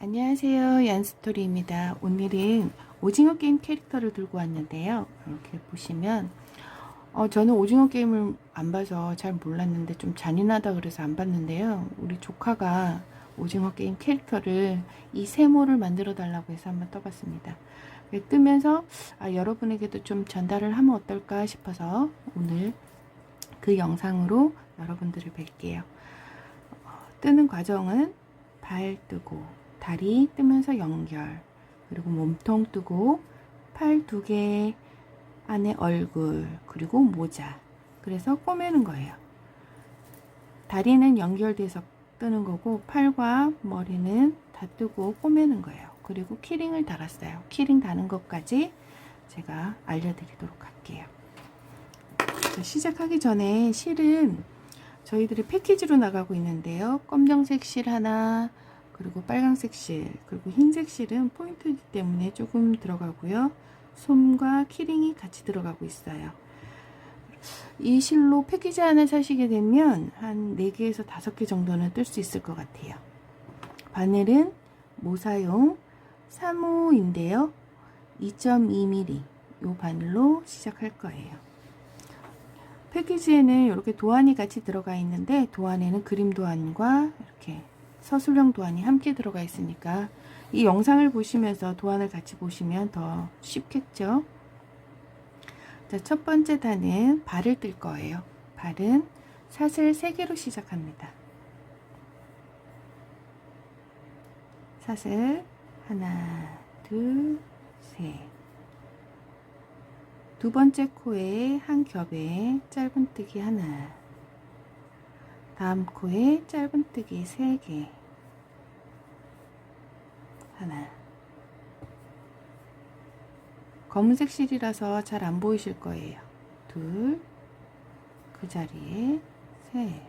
안녕하세요. 얀스토리입니다. 오늘은 오징어 게임 캐릭터를 들고 왔는데요. 이렇게 보시면 저는 오징어 게임을 안 봐서 잘 몰랐는데 좀 잔인하다 그래서 안 봤는데요. 우리 조카가 오징어 게임 캐릭터를 이 세모를 만들어 달라고 해서 한번 떠봤습니다. 뜨면서 여러분에게도 좀 전달을 하면 어떨까 싶어서 오늘 그 영상으로 여러분들을 뵐게요. 뜨는 과정은 발 뜨고 다리 뜨면서 연결, 그리고 몸통 뜨고 팔 2개 안에 얼굴, 그리고 모자. 그래서 꼬매는 거예요. 다리는 연결돼서 뜨는 거고 팔과 머리는 다 뜨고 꼬매는 거예요. 그리고 키링을 달았어요. 키링 다는 것까지 제가 알려드리도록 할게요. 시작하기 전에 실은 저희들이 패키지로 나가고 있는데요. 검정색 실 하나, 그리고 빨간색 실, 그리고 흰색 실은 포인트이기 때문에 조금 들어가고요. 솜과 키링이 같이 들어가고 있어요. 이 실로 패키지 하나 사시게 되면 한 4개에서 5개 정도는 뜰 수 있을 것 같아요. 바늘은 모사용 3호인데요. 2.2mm 이 바늘로 시작할 거예요. 패키지에는 이렇게 도안이 같이 들어가 있는데 도안에는 그림 도안과 이렇게 서술형 도안이 함께 들어가 있으니까 이 영상을 보시면서 도안을 같이 보시면 더 쉽겠죠. 자, 첫 번째 단은 발을 뜰 거예요. 발은 사슬 3개로 시작합니다. 사슬 하나, 둘, 셋. 두 번째 코에 한 겹에 짧은뜨기 하나, 다음 코에 짧은뜨기 3개 하나. 검은색 실이라서 잘 안 보이실 거예요. 둘, 그 자리에 셋.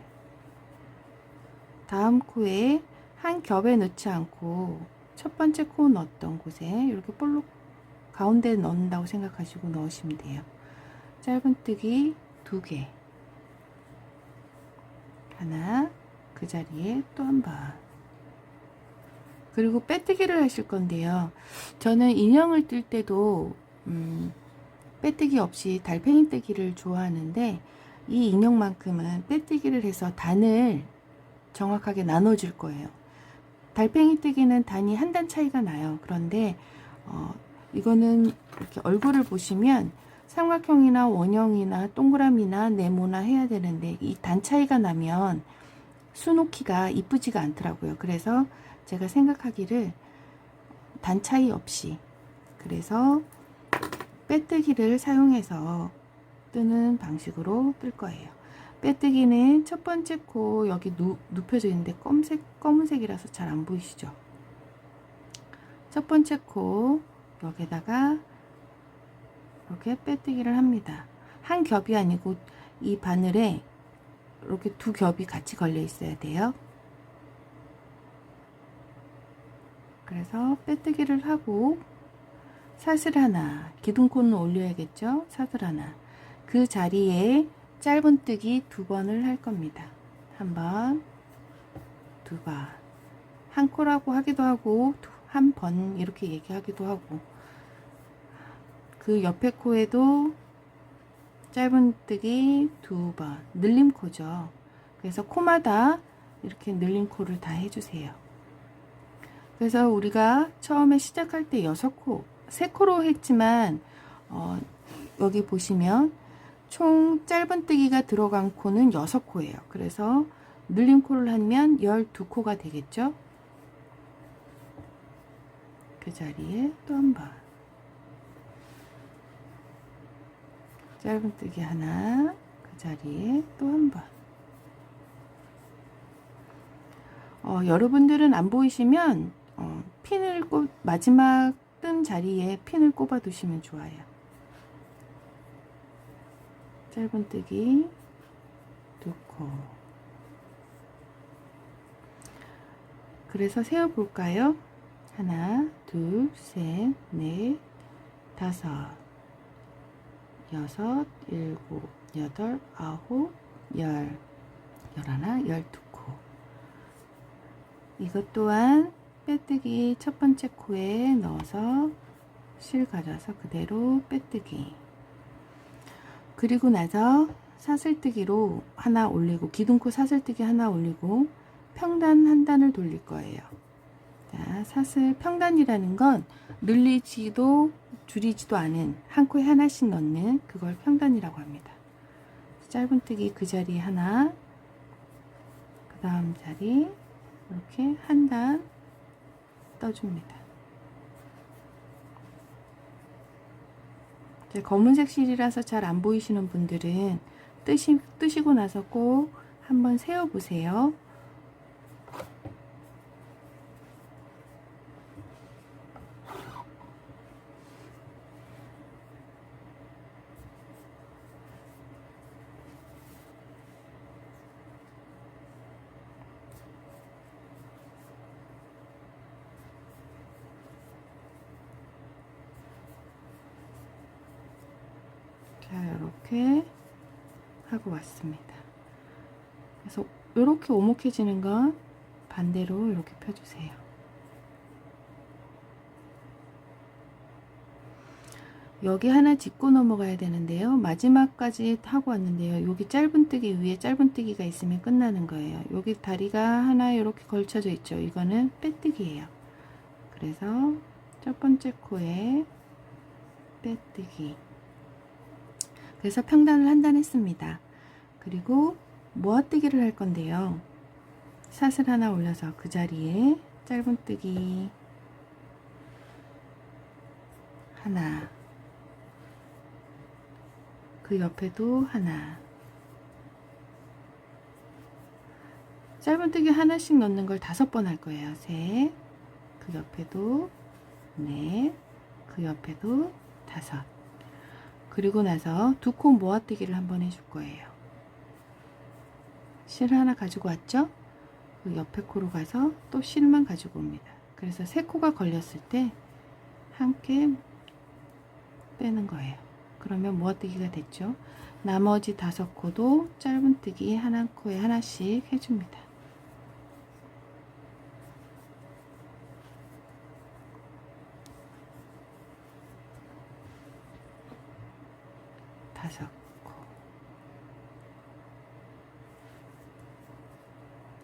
다음 코에 한 겹에 넣지 않고 첫 번째 코 넣었던 곳에 이렇게 볼록 가운데 넣는다고 생각하시고 넣으시면 돼요. 짧은뜨기 2개 하나, 그 자리에 또 한 번. 그리고 빼뜨기를 하실 건데요. 저는 인형을 뜰 때도 빼뜨기 없이 달팽이 뜨기를 좋아하는데 이 인형만큼은 빼뜨기를 해서 단을 정확하게 나눠줄 거예요. 달팽이 뜨기는 단이 한 단 차이가 나요. 그런데 이거는 이렇게 얼굴을 보시면 삼각형이나 원형이나 동그라미나 네모나 해야 되는데 이 단 차이가 나면 수놓기가 이쁘지가 않더라고요. 그래서 제가 생각하기를 단 차이 없이, 그래서 빼뜨기를 사용해서 뜨는 방식으로 뜰 거예요. 빼뜨기는 첫 번째 코 여기 눕혀져 있는데 검은색이라서 잘 안 보이시죠? 첫 번째 코 여기다가 이렇게 빼뜨기를 합니다. 한 겹이 아니고 이 바늘에 이렇게 2겹이 같이 걸려 있어야 돼요. 그래서 빼뜨기를 하고 사슬 하나, 기둥코는 올려야겠죠? 사슬 하나. 그 자리에 짧은뜨기 2번을 할 겁니다. 한 번, 2번. 한 코라고 하기도 하고 한 번 이렇게 얘기하기도 하고, 그 옆에 코에도 짧은뜨기 2번, 늘림코죠. 그래서 코마다 이렇게 늘림코를 다 해주세요. 그래서 우리가 처음에 시작할 때 6코, 3코로 했지만 여기 보시면 총 짧은뜨기가 들어간 코는 6코예요. 그래서 늘림코를 하면 12코가 되겠죠. 그 자리에 또 한 번 짧은뜨기 하나, 그 자리에 또 한 번. 여러분들은 안 보이시면 핀을 마지막 뜬 자리에 핀을 꼽아 두시면 좋아요. 짧은뜨기 2코. 그래서 세어 볼까요? 하나, 둘, 셋, 넷, 5, 6, 7, 8, 9, 10, 11, 12코. 이것 또한 빼뜨기 첫 번째 코에 넣어서 실 가져서 그대로 빼뜨기. 그리고 나서 사슬뜨기로 하나 올리고, 기둥코 사슬뜨기 하나 올리고 평단 한 단을 돌릴 거예요. 자, 사슬 평단이라는 건 늘리지도 줄이지도 않은, 한 코에 하나씩 넣는 그걸 평단이라고 합니다. 짧은뜨기 그 자리에 하나, 그 다음 자리 이렇게 한 단 떠줍니다. 이제 검은색 실이라서 잘 안 보이시는 분들은 뜨시고 나서 꼭 한번 세어 보세요. 자, 이렇게 하고 왔습니다. 그래서 이렇게 오목해지는 건 반대로 이렇게 펴주세요. 여기 하나 짚고 넘어가야 되는데요. 마지막까지 하고 왔는데요. 여기 짧은뜨기 위에 짧은뜨기가 있으면 끝나는 거예요. 여기 다리가 하나 이렇게 걸쳐져 있죠. 이거는 빼뜨기예요. 그래서 첫 번째 코에 빼뜨기. 그래서 평단을 한 단 했습니다. 그리고 모아뜨기를 할 건데요. 사슬 하나 올려서 그 자리에 짧은뜨기 하나, 그 옆에도 하나. 짧은뜨기 하나씩 넣는 걸 5번 할 거예요. 셋, 그 옆에도 넷, 그 옆에도 5. 그리고 나서 두 코 모아뜨기를 한번 해줄 거예요. 실 하나 가지고 왔죠? 그 옆에 코로 가서 또 실만 가지고 옵니다. 그래서 3코가 걸렸을 때 함께 빼는 거예요. 그러면 모아뜨기가 됐죠. 나머지 5코도 짧은뜨기 한 코에 하나씩 해줍니다.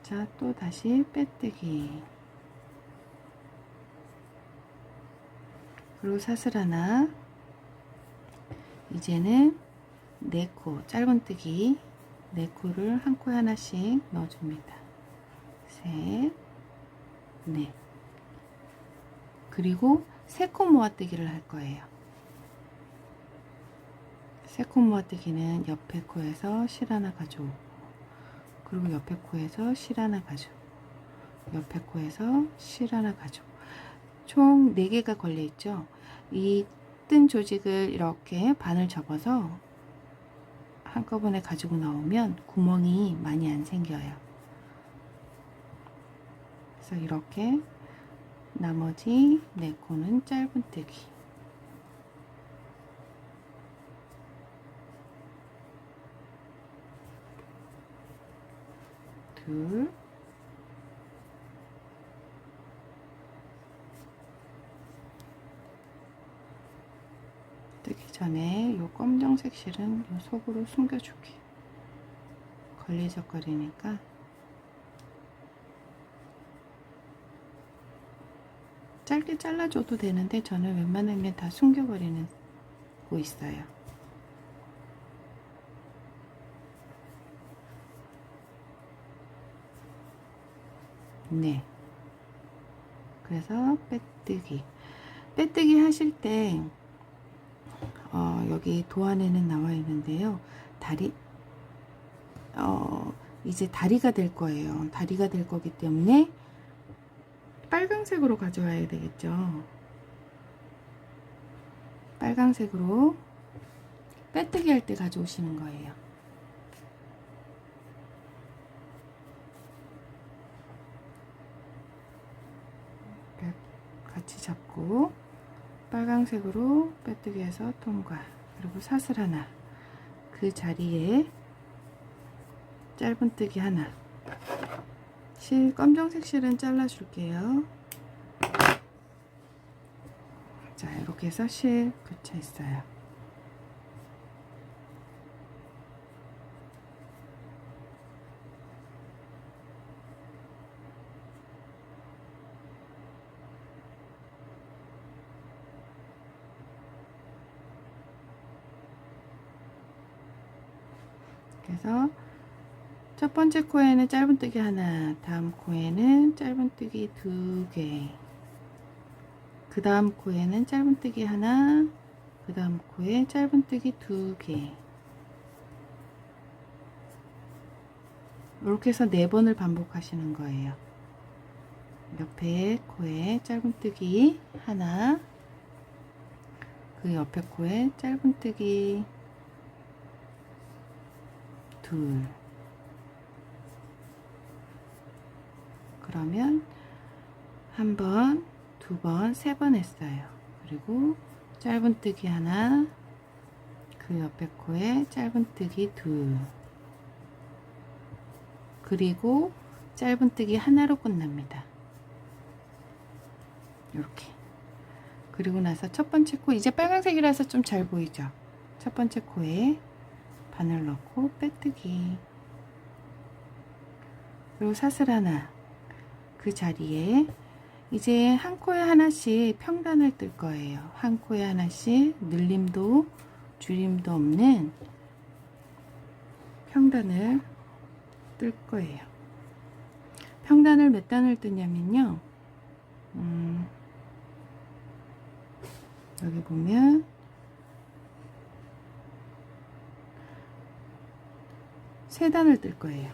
자, 또 다시 빼뜨기. 그리고 사슬 하나. 이제는 4코 짧은뜨기 4코를 한 코에 하나씩 넣어줍니다. 셋, 넷. 그리고 3코 모아뜨기를 할 거예요. 3코 모아뜨기는 옆에 코에서 실 하나 가져오고, 그리고 옆에 코에서 실 하나 가져오고, 옆에 코에서 실 하나 가져오고, 총 4개가 걸려 있죠. 이 뜬 조직을 이렇게 반을 접어서 한꺼번에 가지고 나오면 구멍이 많이 안 생겨요. 그래서 이렇게 나머지 4코는 짧은뜨기. 둘, 뜨기 전에 요 검정색 실은 요 속으로 숨겨주기. 걸리적거리니까 짧게 잘라줘도 되는데 저는 웬만하면 다 숨겨버리는 거 있어요. 네. 그래서 빼뜨기 하실 때 여기 도안에는 나와 있는데요. 이제 다리가 될 거예요. 다리가 될 거기 때문에 빨강색으로 가져와야 되겠죠. 빨강색으로 빼뜨기 할 때 가져오시는 거예요. 같이 잡고 빨강색으로 빼뜨기해서 통과. 그리고 사슬 하나, 그 자리에 짧은뜨기 하나. 검정색 실은 잘라 줄게요. 이렇게 해서 실 붙여 있어요. 그래서 첫 번째 코에는 짧은뜨기 하나, 다음 코에는 짧은뜨기 2개, 그 다음 코에는 짧은뜨기 하나, 그 다음 코에 짧은뜨기 2개, 이렇게 해서 4번을 반복하시는 거예요. 옆에 코에 짧은뜨기 하나, 그 옆에 코에 짧은뜨기 2, 그러면 한 번, 두 번, 3번 했어요. 그리고 짧은뜨기 하나, 그 옆에 코에 짧은뜨기 2, 그리고 짧은뜨기 하나로 끝납니다. 이렇게. 그리고 나서 첫 번째 코, 이제 빨간색이라서 좀 잘 보이죠? 첫 번째 코에 바늘 넣고 빼뜨기, 그리고 사슬 하나, 그 자리에 이제 한 코에 하나씩 평단을 뜰 거예요. 한 코에 하나씩 늘림도 줄임도 없는 평단을 뜰 거예요. 평단을 몇 단을 뜨냐면요, 여기 보면 3단을 뜰 거예요.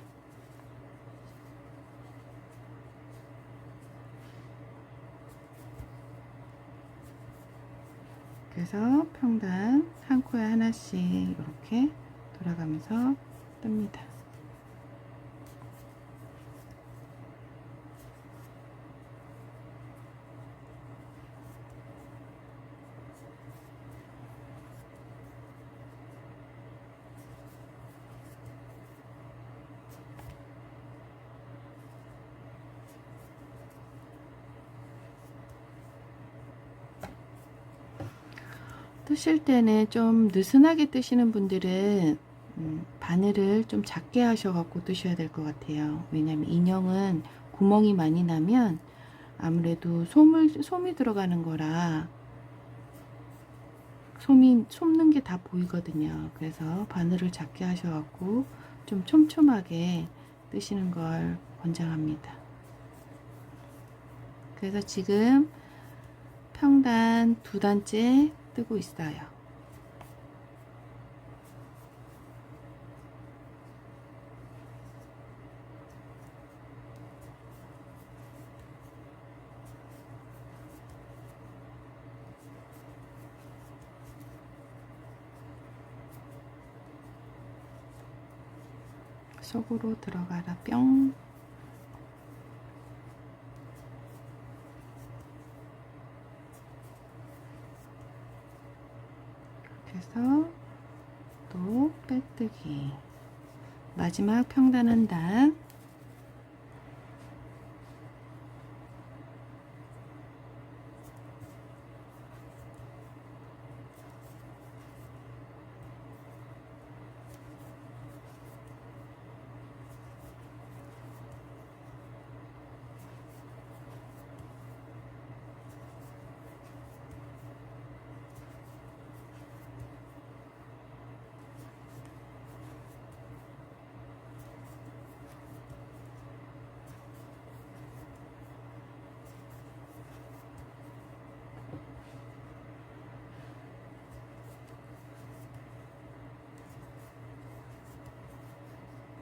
그래서 평단 한 코에 하나씩 이렇게 돌아가면서 뜹니다. 뜨실 때는 좀 느슨하게 뜨시는 분들은 바늘을 좀 작게 하셔갖고 뜨셔야 될 것 같아요. 왜냐면 인형은 구멍이 많이 나면 아무래도 솜이 들어가는 거라 솜는 게 다 보이거든요. 그래서 바늘을 작게 하셔갖고 좀 촘촘하게 뜨시는 걸 권장합니다. 그래서 지금 평단 2단째 뜨고 있어요. 속으로 들어가라 뿅. 그래서 또 빼뜨기, 마지막 평단 한 단,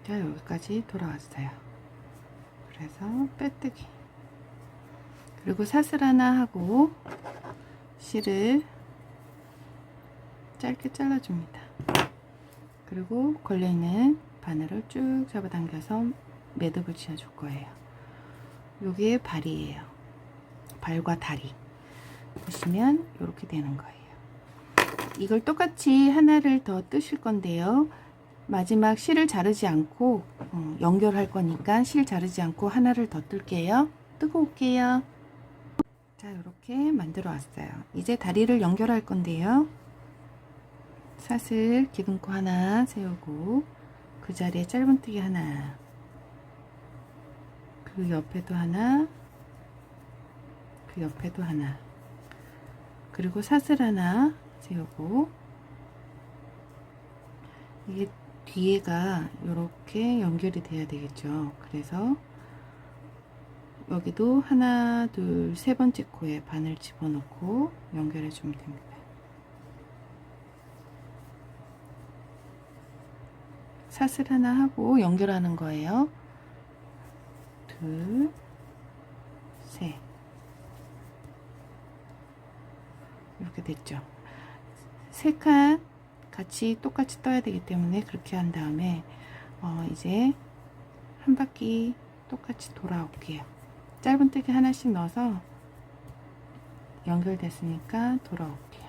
자, 여기까지 돌아왔어요. 그래서 빼뜨기, 그리고 사슬 하나 하고 실을 짧게 잘라줍니다. 그리고 걸려있는 바늘을 쭉 잡아당겨서 매듭을 지어줄 거예요. 여기에 발이에요. 발과 다리 보시면 이렇게 되는 거예요. 이걸 똑같이 하나를 더 뜨실 건데요, 마지막 실을 자르지 않고 연결할 거니까 실 자르지 않고 하나를 더 뜰게요. 뜨고 올게요. 자, 이렇게 만들어 왔어요. 이제 다리를 연결할 건데요. 사슬 기둥코 하나 세우고 그 자리에 짧은뜨기 하나, 그 옆에도 하나, 그 옆에도 하나, 그리고 사슬 하나 세우고, 이게 뒤에가 이렇게 연결이 돼야 되겠죠. 그래서 여기도 하나, 둘, 세 번째 코에 바늘 집어넣고 연결해 주면 됩니다. 사슬 하나 하고 연결하는 거예요. 둘, 셋. 이렇게 됐죠. 세 칸 같이 똑같이 떠야 되기 때문에 그렇게 한 다음에 이제 한 바퀴 똑같이 돌아올게요. 짧은뜨기 하나씩 넣어서 연결됐으니까 돌아올게요.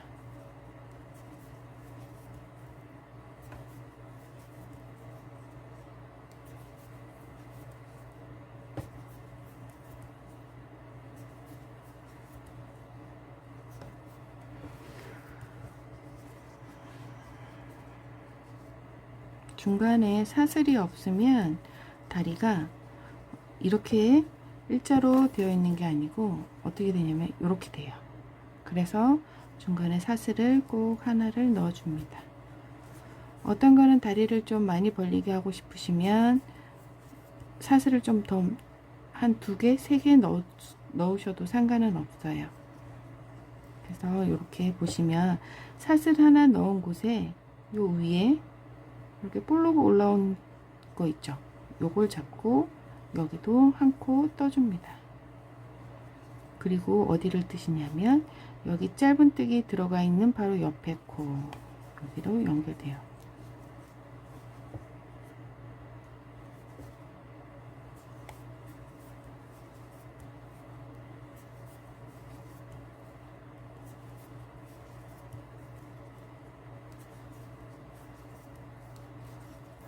중간에 사슬이 없으면 다리가 이렇게 일자로 되어 있는 게 아니고 어떻게 되냐면 이렇게 돼요. 그래서 중간에 사슬을 꼭 하나를 넣어 줍니다. 어떤 거는 다리를 좀 많이 벌리게 하고 싶으시면 사슬을 좀 더 한 두 개, 세 개 넣으셔도 상관은 없어요. 그래서 이렇게 보시면 사슬 하나 넣은 곳에 요 위에 이렇게 볼록 올라온 거 있죠. 요걸 잡고 여기도 한 코 떠줍니다. 그리고 어디를 뜨시냐면 여기 짧은뜨기 들어가 있는 바로 옆에 코, 여기로 연결돼요.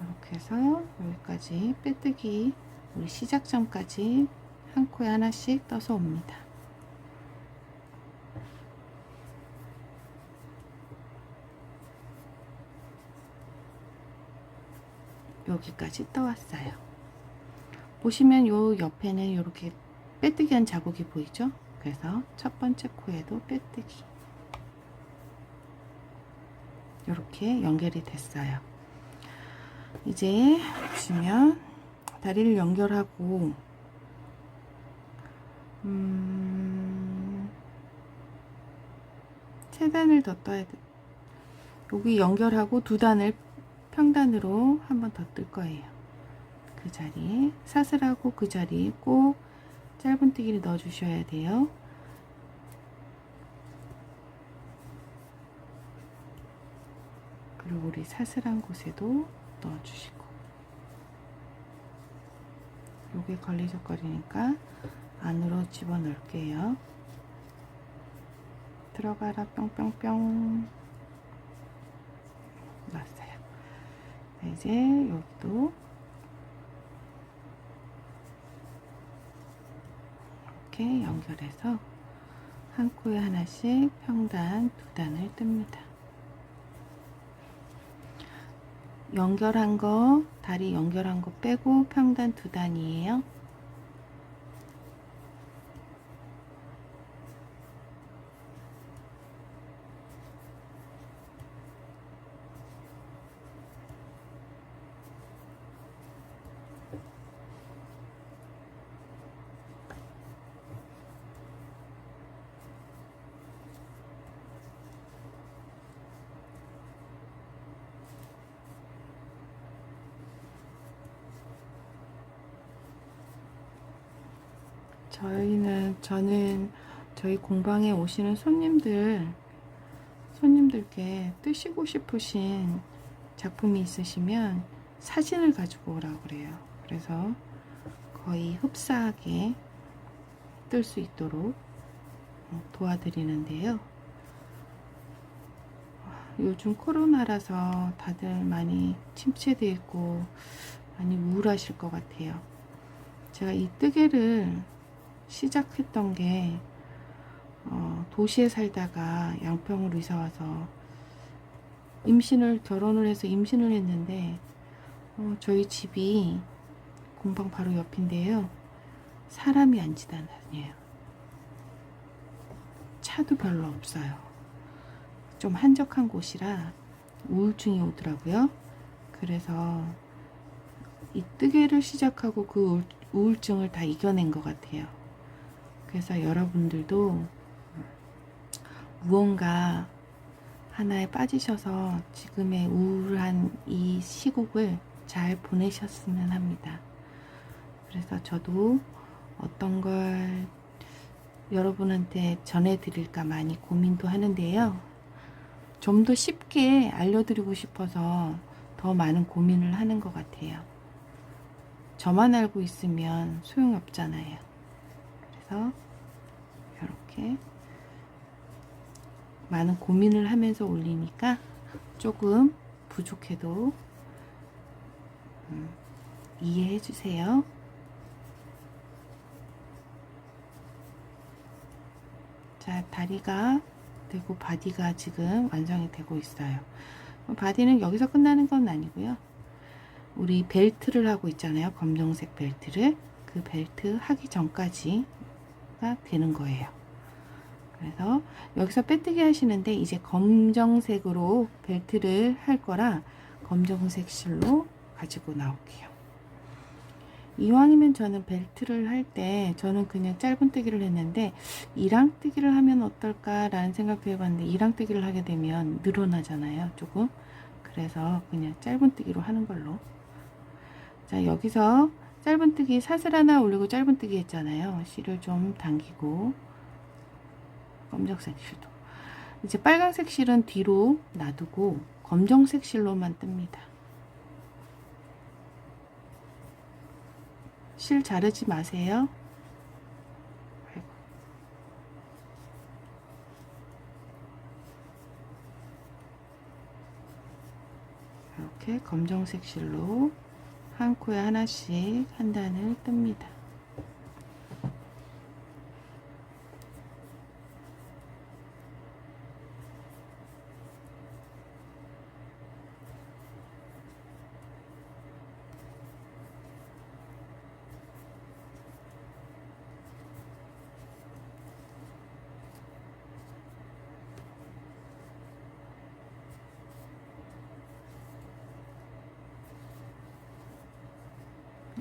이렇게 해서 여기까지 빼뜨기 우리 시작점까지 한 코에 하나씩 떠서 옵니다. 여기까지 떠왔어요. 보시면 요 옆에는 이렇게 빼뜨기 한 자국이 보이죠? 그래서 첫 번째 코에도 빼뜨기, 이렇게 연결이 됐어요. 이제 보시면 다리를 연결하고 세 단을 더 떠야 돼. 여기 연결하고 두 단을 평단으로 한 번 더 뜰 거예요. 그 자리에 사슬하고 그 자리에 꼭 짧은뜨기를 넣어 주셔야 돼요. 그리고 우리 사슬한 곳에도 넣어 주시고, 요게 걸리적거리니까 안으로 집어 넣을게요. 들어가라 뿅뿅뿅. 넣었어요. 이제 여기도 이렇게 연결해서 한 코에 하나씩 평단 두 단을 뜹니다. 연결한 거, 다리 연결한 거 빼고 평단 두 단이에요. 저는 저희 공방에 오시는 손님들께 뜨시고 싶으신 작품이 있으시면 사진을 가지고 오라고 그래요. 그래서 거의 흡사하게 뜰 수 있도록 도와드리는데요. 요즘 코로나라서 다들 많이 침체되어 있고 많이 우울하실 것 같아요. 제가 이 뜨개를 시작했던 게 도시에 살다가 양평으로 이사 와서 결혼을 해서 임신을 했는데, 저희 집이 공방 바로 옆인데요. 사람이 안 지나다녀요. 차도 별로 없어요. 좀 한적한 곳이라 우울증이 오더라고요. 그래서 이 뜨개를 시작하고 그 우울증을 다 이겨낸 것 같아요. 그래서 여러분들도 무언가 하나에 빠지셔서 지금의 우울한 이 시국을 잘 보내셨으면 합니다. 그래서 저도 어떤 걸 여러분한테 전해드릴까 많이 고민도 하는데요. 좀 더 쉽게 알려드리고 싶어서 더 많은 고민을 하는 것 같아요. 저만 알고 있으면 소용없잖아요. 그래서 이렇게 많은 고민을 하면서 올리니까 조금 부족해도 이해해 주세요. 자, 다리가 되고 바디가 지금 완성이 되고 있어요. 바디는 여기서 끝나는 건 아니고요. 우리 벨트를 하고 있잖아요. 검정색 벨트를. 그 벨트 하기 전까지가 되는 거예요. 그래서 여기서 빼뜨기 하시는데 이제 검정색으로 벨트를 할 거라 검정색 실로 가지고 나올게요. 이왕이면 저는 벨트를 할 때 저는 그냥 짧은뜨기를 했는데 이랑뜨기를 하면 어떨까 라는 생각도 해봤는데 이랑뜨기를 하게 되면 늘어나잖아요, 조금. 그래서 그냥 짧은뜨기로 하는 걸로. 자, 여기서 짧은뜨기 사슬 하나 올리고 짧은뜨기 했잖아요. 실을 좀 당기고, 검정색 실도 이제 빨간색 실은 뒤로 놔두고 검정색 실로만 뜹니다. 실 자르지 마세요. 이렇게 검정색 실로 한 코에 하나씩 한 단을 뜹니다.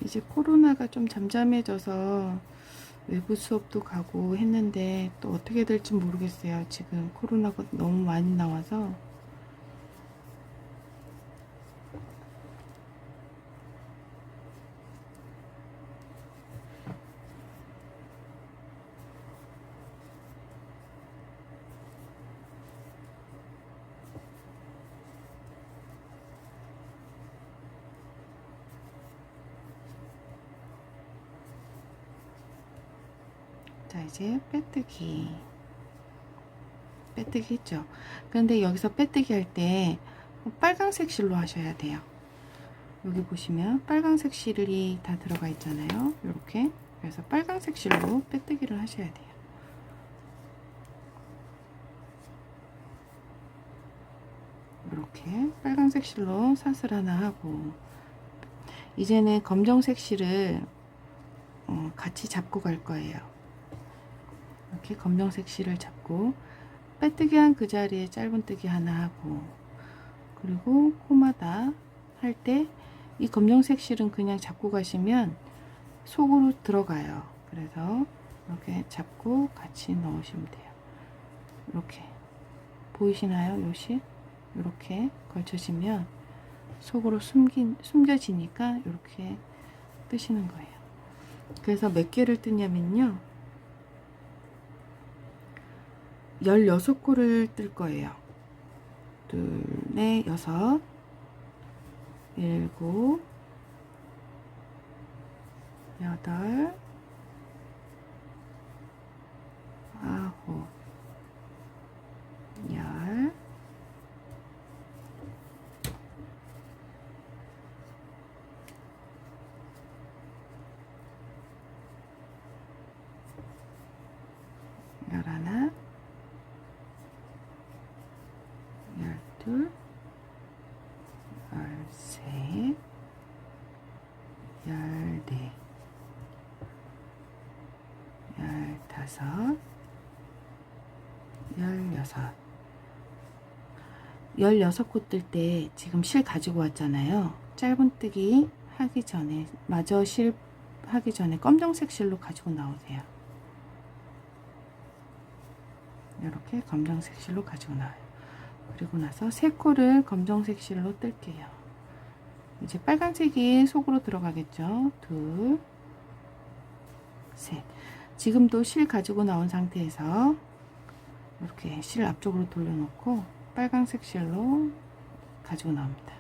이제 코로나가 좀 잠잠해져서 외부 수업도 가고 했는데 또 어떻게 될지 모르겠어요. 지금 코로나가 너무 많이 나와서. 자, 이제 빼뜨기 했죠. 그런데 여기서 빼뜨기 할 때 빨강색 실로 하셔야 돼요. 여기 보시면 빨강색 실이 다 들어가 있잖아요. 이렇게. 그래서 빨강색 실로 빼뜨기를 하셔야 돼요. 이렇게 빨강색 실로 사슬 하나 하고, 이제는 검정색 실을 같이 잡고 갈 거예요. 이렇게 검정색 실을 잡고 빼뜨기 한 그 자리에 짧은뜨기 하나 하고, 그리고 코마다 할 때 이 검정색 실은 그냥 잡고 가시면 속으로 들어가요. 그래서 이렇게 잡고 같이 넣으시면 돼요. 이렇게 보이시나요? 요시 이렇게 걸쳐지면 속으로 숨겨지니까 이렇게 뜨시는 거예요. 그래서 몇 개를 뜨냐면요, 16코를 뜰 거예요. 둘, 넷, 여섯, 일곱, 여덟, 아홉, 열, 열하나, 열둘, 열셋, 열넷, 열다섯, 열여섯. 16코 뜰 때 지금 실 가지고 왔잖아요. 짧은뜨기 하기 전에, 마저 실 하기 전에 검정색 실로 가지고 나오세요. 이렇게 검정색 실로 가지고 나와요. 그리고 나서 3코를 검정색 실로 뜰게요. 이제 빨간색이 속으로 들어가겠죠. 둘, 셋. 지금도 실 가지고 나온 상태에서 이렇게 실 앞쪽으로 돌려놓고 빨간색 실로 가지고 나옵니다.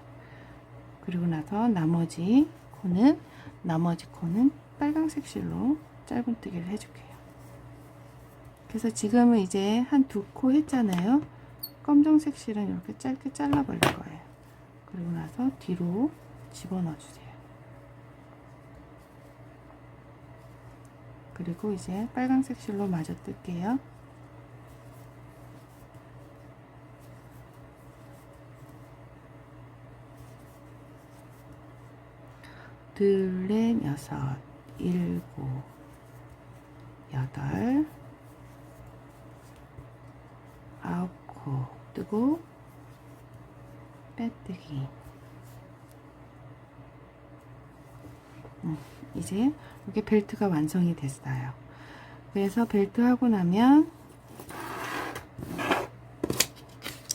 그리고 나서 나머지 코는 빨간색 실로 짧은뜨기를 해줄게요. 그래서 지금은 이제 한 2코 했잖아요. 검정색 실은 이렇게 짧게 잘라 버릴 거예요. 그리고 나서 뒤로 집어넣어 주세요. 그리고 이제 빨간색 실로 마저 뜰게요. 둘, 넷, 여섯, 일곱, 여덟, 9코 뜨고 빼뜨기. 이제 이게 벨트가 완성이 됐어요. 그래서 벨트 하고 나면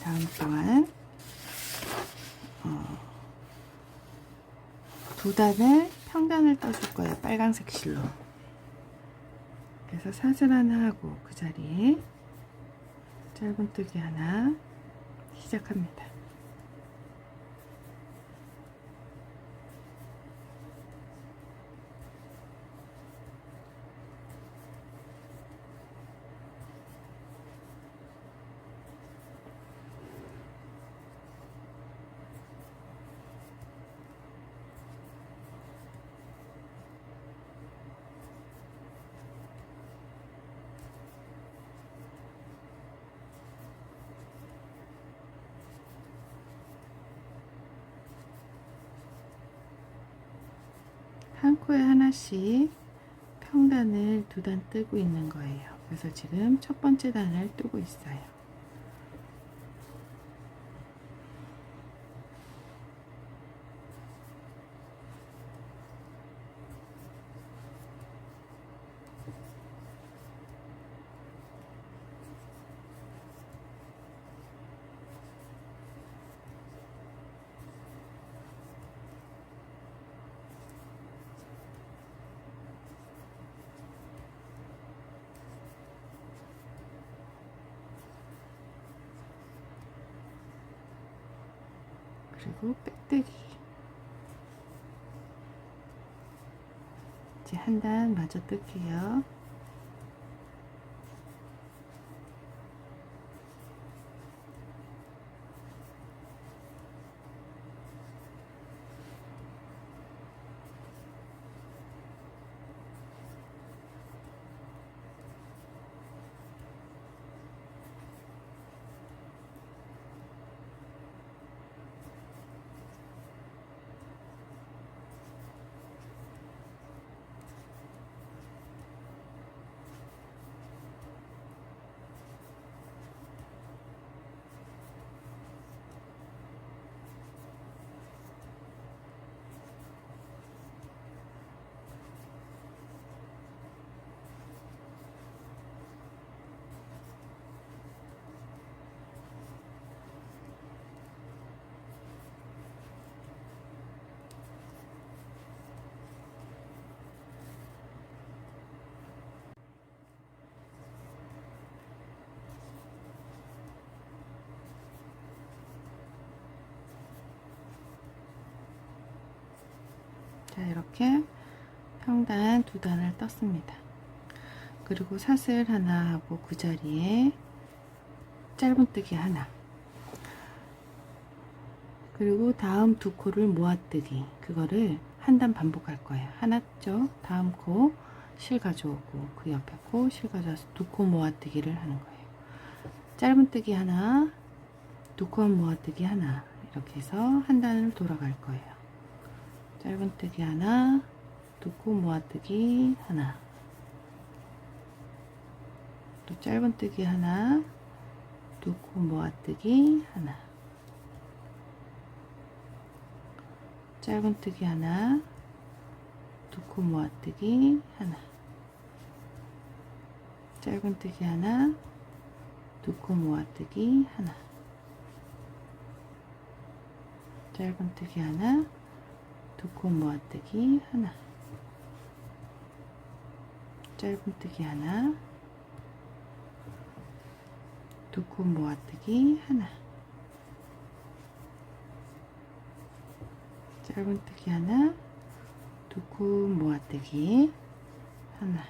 다음 또한 2단을 평단을 떠줄 거예요. 빨간색 실로. 그래서 사슬 하나 하고 그 자리에 짧은뜨기 하나 시작합니다. 한 코에 하나씩 평단을 2단 뜨고 있는 거예요. 그래서 지금 첫 번째 단을 뜨고 있어요. 그리고 빼뜨기. 이제 한 단 마저 뜰게요. 자, 이렇게 평단 2단을 떴습니다. 그리고 사슬 하나 하고 그 자리에 짧은뜨기 하나, 그리고 다음 2코를 모아뜨기, 그거를 한 단 반복할 거예요. 하나 죠. 다음 코 실 가져오고 그 옆에 코 실 가져와서 2코 모아뜨기를 하는 거예요. 짧은뜨기 하나, 두꺼운 모아뜨기 하나, 이렇게 해서 한 단을 돌아갈 거예요. 짧은뜨기 하나, 두꺼운 모아뜨기 하나, 또 짧은뜨기 하나, 두꺼운 모아뜨기 하나, 짧은뜨기 하나, 두꺼운 모아뜨기 하나, 짧은뜨기 하나, 두꺼운 모아뜨기 하나, 짧은뜨기 하나, 두꺼운 모아뜨기 하나, 짧은뜨기 하나, 두꺼운 모아뜨기 하나, 짧은뜨기 하나, 두꺼운 모아뜨기 하나,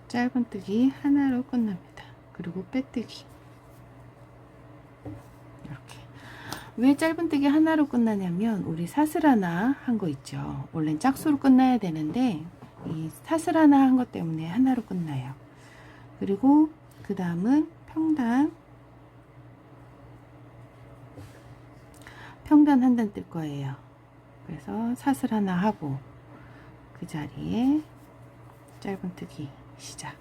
짧은뜨기 하나로 끝납니다. 그리고 빼뜨기. 이렇게. 왜 짧은뜨기 하나로 끝나냐면 우리 사슬 하나 한 거 있죠. 원래는 짝수로 끝나야 되는데 이 사슬 하나 한 것 때문에 하나로 끝나요. 그리고 그 다음은 평단 한 단 뜰 거예요. 그래서 사슬 하나 하고 그 자리에 짧은뜨기 시작.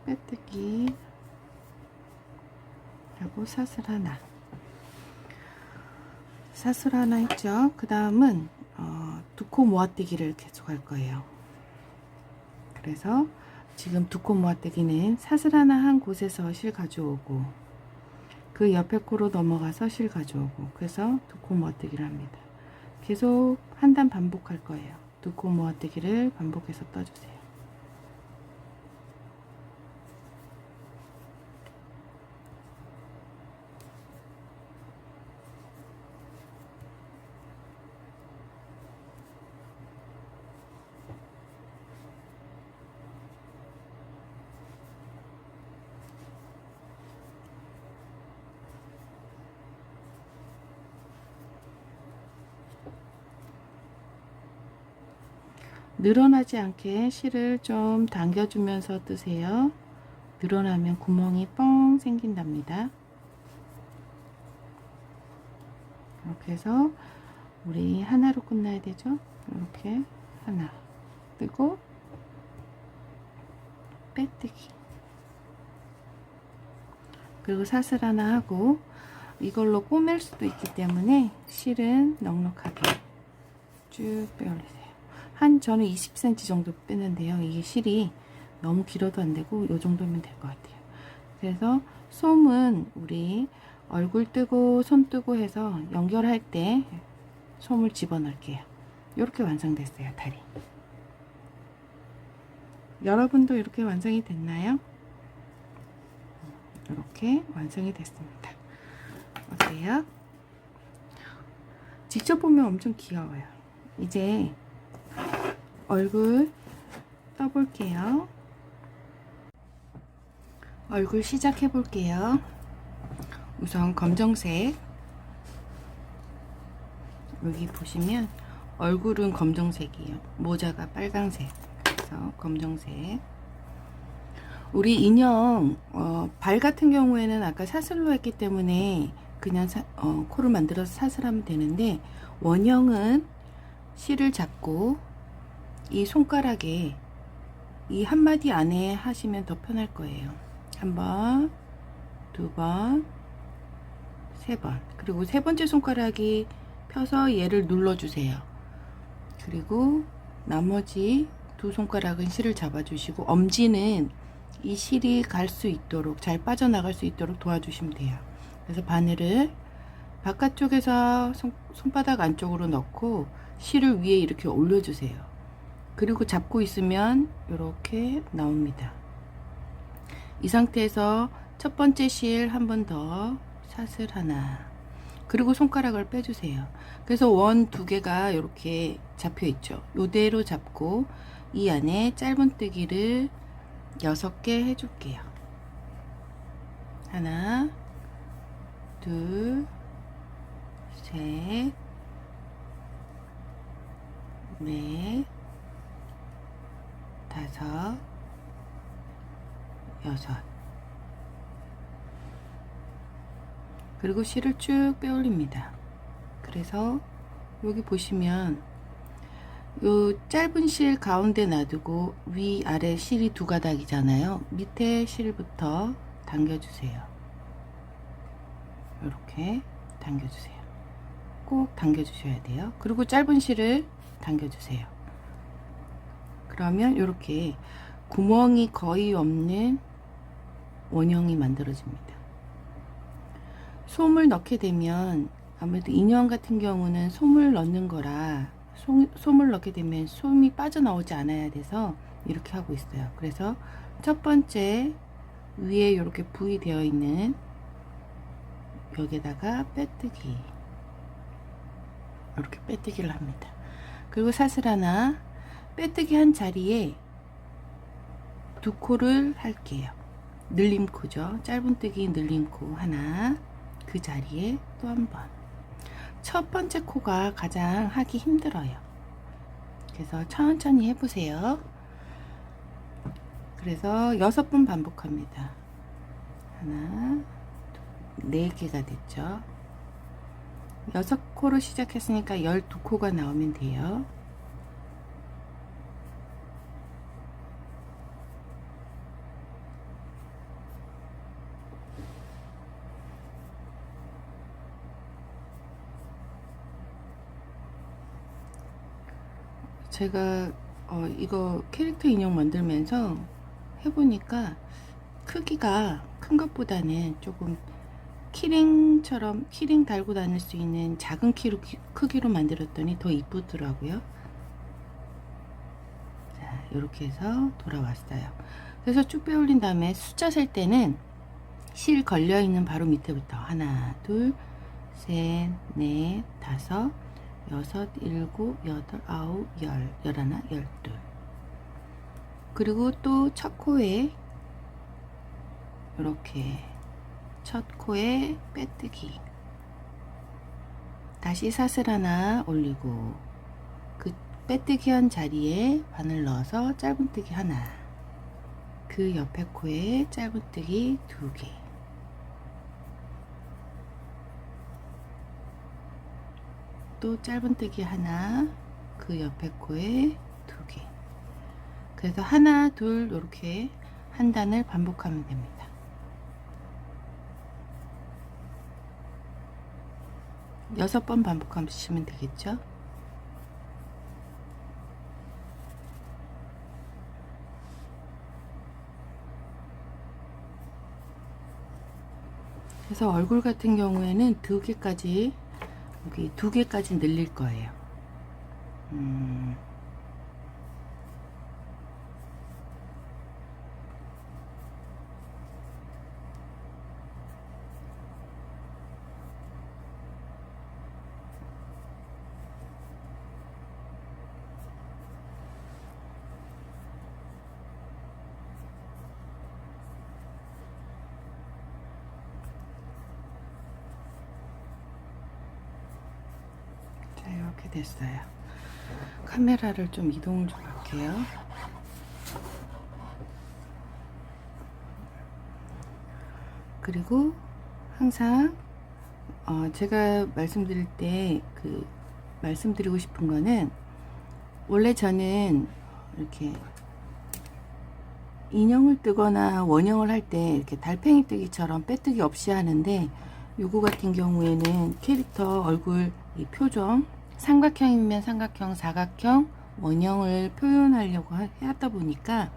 빼뜨기 하고 사슬 하나 했죠. 그 다음은 두코 모아뜨기를 계속 할 거예요. 그래서 지금 두코 모아뜨기는 사슬 하나 한 곳에서 실 가져오고 그 옆에 코로 넘어가서 실 가져오고, 그래서 두코 모아뜨기를 합니다. 계속 한 단 반복할 거예요. 두코 모아뜨기를 반복해서 떠주세요. 늘어나지 않게 실을 좀 당겨주면서 뜨세요. 늘어나면 구멍이 뻥 생긴답니다. 이렇게 해서 우리 하나로 끝나야 되죠. 이렇게 하나 뜨고 빼뜨기, 그리고 사슬 하나 하고, 이걸로 꼬맬 수도 있기 때문에 실은 넉넉하게 쭉 빼올리세요. 저는 20cm 정도 빼는데요. 이게 실이 너무 길어도 안 되고 이 정도면 될 것 같아요. 그래서 솜은 우리 얼굴 뜨고 손 뜨고 해서 연결할 때 솜을 집어넣을게요. 이렇게 완성됐어요. 다리. 여러분도 이렇게 완성이 됐나요? 이렇게 완성이 됐습니다. 어때요? 직접 보면 엄청 귀여워요. 이제 얼굴 떠볼게요. 얼굴 시작해 볼게요. 우선 검정색, 여기 보시면 얼굴은 검정색이에요. 모자가 빨강색. 그래서 검정색. 우리 인형 발 같은 경우에는 아까 사슬로 했기 때문에 그냥 코를 만들어서 사슬하면 되는데, 원형은 실을 잡고 이 손가락에 이 한마디 안에 하시면 더 편할 거예요. 한 번, 두 번, 세 번. 그리고 세 번째 손가락이 펴서 얘를 눌러주세요. 그리고 나머지 두 손가락은 실을 잡아주시고 엄지는 이 실이 갈 수 있도록, 잘 빠져나갈 수 있도록 도와주시면 돼요. 그래서 바늘을 바깥쪽에서 손바닥 안쪽으로 넣고 실을 위에 이렇게 올려주세요. 그리고 잡고 있으면 이렇게 나옵니다. 이 상태에서 첫 번째 실 한 번 더 샷을 하나, 그리고 손가락을 빼주세요. 그래서 원 두 개가 이렇게 잡혀 있죠. 이대로 잡고 이 안에 짧은뜨기를 6개 해줄게요. 하나, 둘, 셋, 넷, 다섯, 여섯. 그리고 실을 쭉 빼올립니다. 그래서 여기 보시면 요 짧은 실 가운데 놔두고 위 아래 실이 두 가닥이잖아요. 밑에 실부터 당겨주세요. 이렇게 당겨주세요. 꼭 당겨주셔야 돼요. 그리고 짧은 실을 당겨주세요. 그러면 이렇게 구멍이 거의 없는 원형이 만들어집니다. 솜을 넣게 되면 아무래도 인형 같은 경우는 솜을 넣는 거라 솜을 넣게 되면 솜이 빠져나오지 않아야 돼서 이렇게 하고 있어요. 그래서 첫 번째 위에 이렇게 V 되어 있는 여기다가 빼뜨기, 이렇게 빼뜨기를 합니다. 그리고 사슬 하나, 빼뜨기 한 자리에 두 코를 할게요. 늘림코죠. 짧은뜨기 늘림코 하나, 그 자리에 또 한 번. 첫 번째 코가 가장 하기 힘들어요. 그래서 천천히 해보세요. 그래서 6번 반복합니다. 하나, 4개가 됐죠. 6코로 시작했으니까 12코가 나오면 돼요. 제가 이거 캐릭터 인형 만들면서 해보니까 크기가 큰 것보다는 조금 키링처럼 키링 달고 다닐 수 있는 작은 크기로 만들었더니 더 이쁘더라고요. 자, 이렇게 해서 돌아왔어요. 그래서 쭉 빼올린 다음에 숫자 셀 때는 실 걸려있는 바로 밑에부터 하나, 둘, 셋, 넷, 다섯, 여섯, 일곱, 여덟, 아홉, 열, 열하나, 열둘. 그리고 또 첫 코에 이렇게 첫 코에 빼뜨기, 다시 사슬 하나 올리고 그 빼뜨기 한 자리에 바늘 넣어서 짧은뜨기 하나, 그 옆에 코에 짧은뜨기 2개, 또 짧은뜨기 하나, 그 옆에 코에 2개. 그래서 하나, 둘 이렇게 한 단을 반복하면 됩니다. 여섯 번 반복하시면 되겠죠. 그래서 얼굴 같은 경우에는 2개까지, 여기 2개까지 늘릴 거예요. 자, 이렇게 됐어요. 카메라를 좀 이동을 좀 할게요. 그리고 항상 제가 말씀드릴 때 말씀드리고 싶은 거는, 원래 저는 이렇게 인형을 뜨거나 원형을 할 때 이렇게 달팽이 뜨기처럼 빼뜨기 없이 하는데, 요거 같은 경우에는 캐릭터 얼굴 이 표정, 삼각형이면 삼각형, 사각형, 원형을 표현하려고 하다 보니까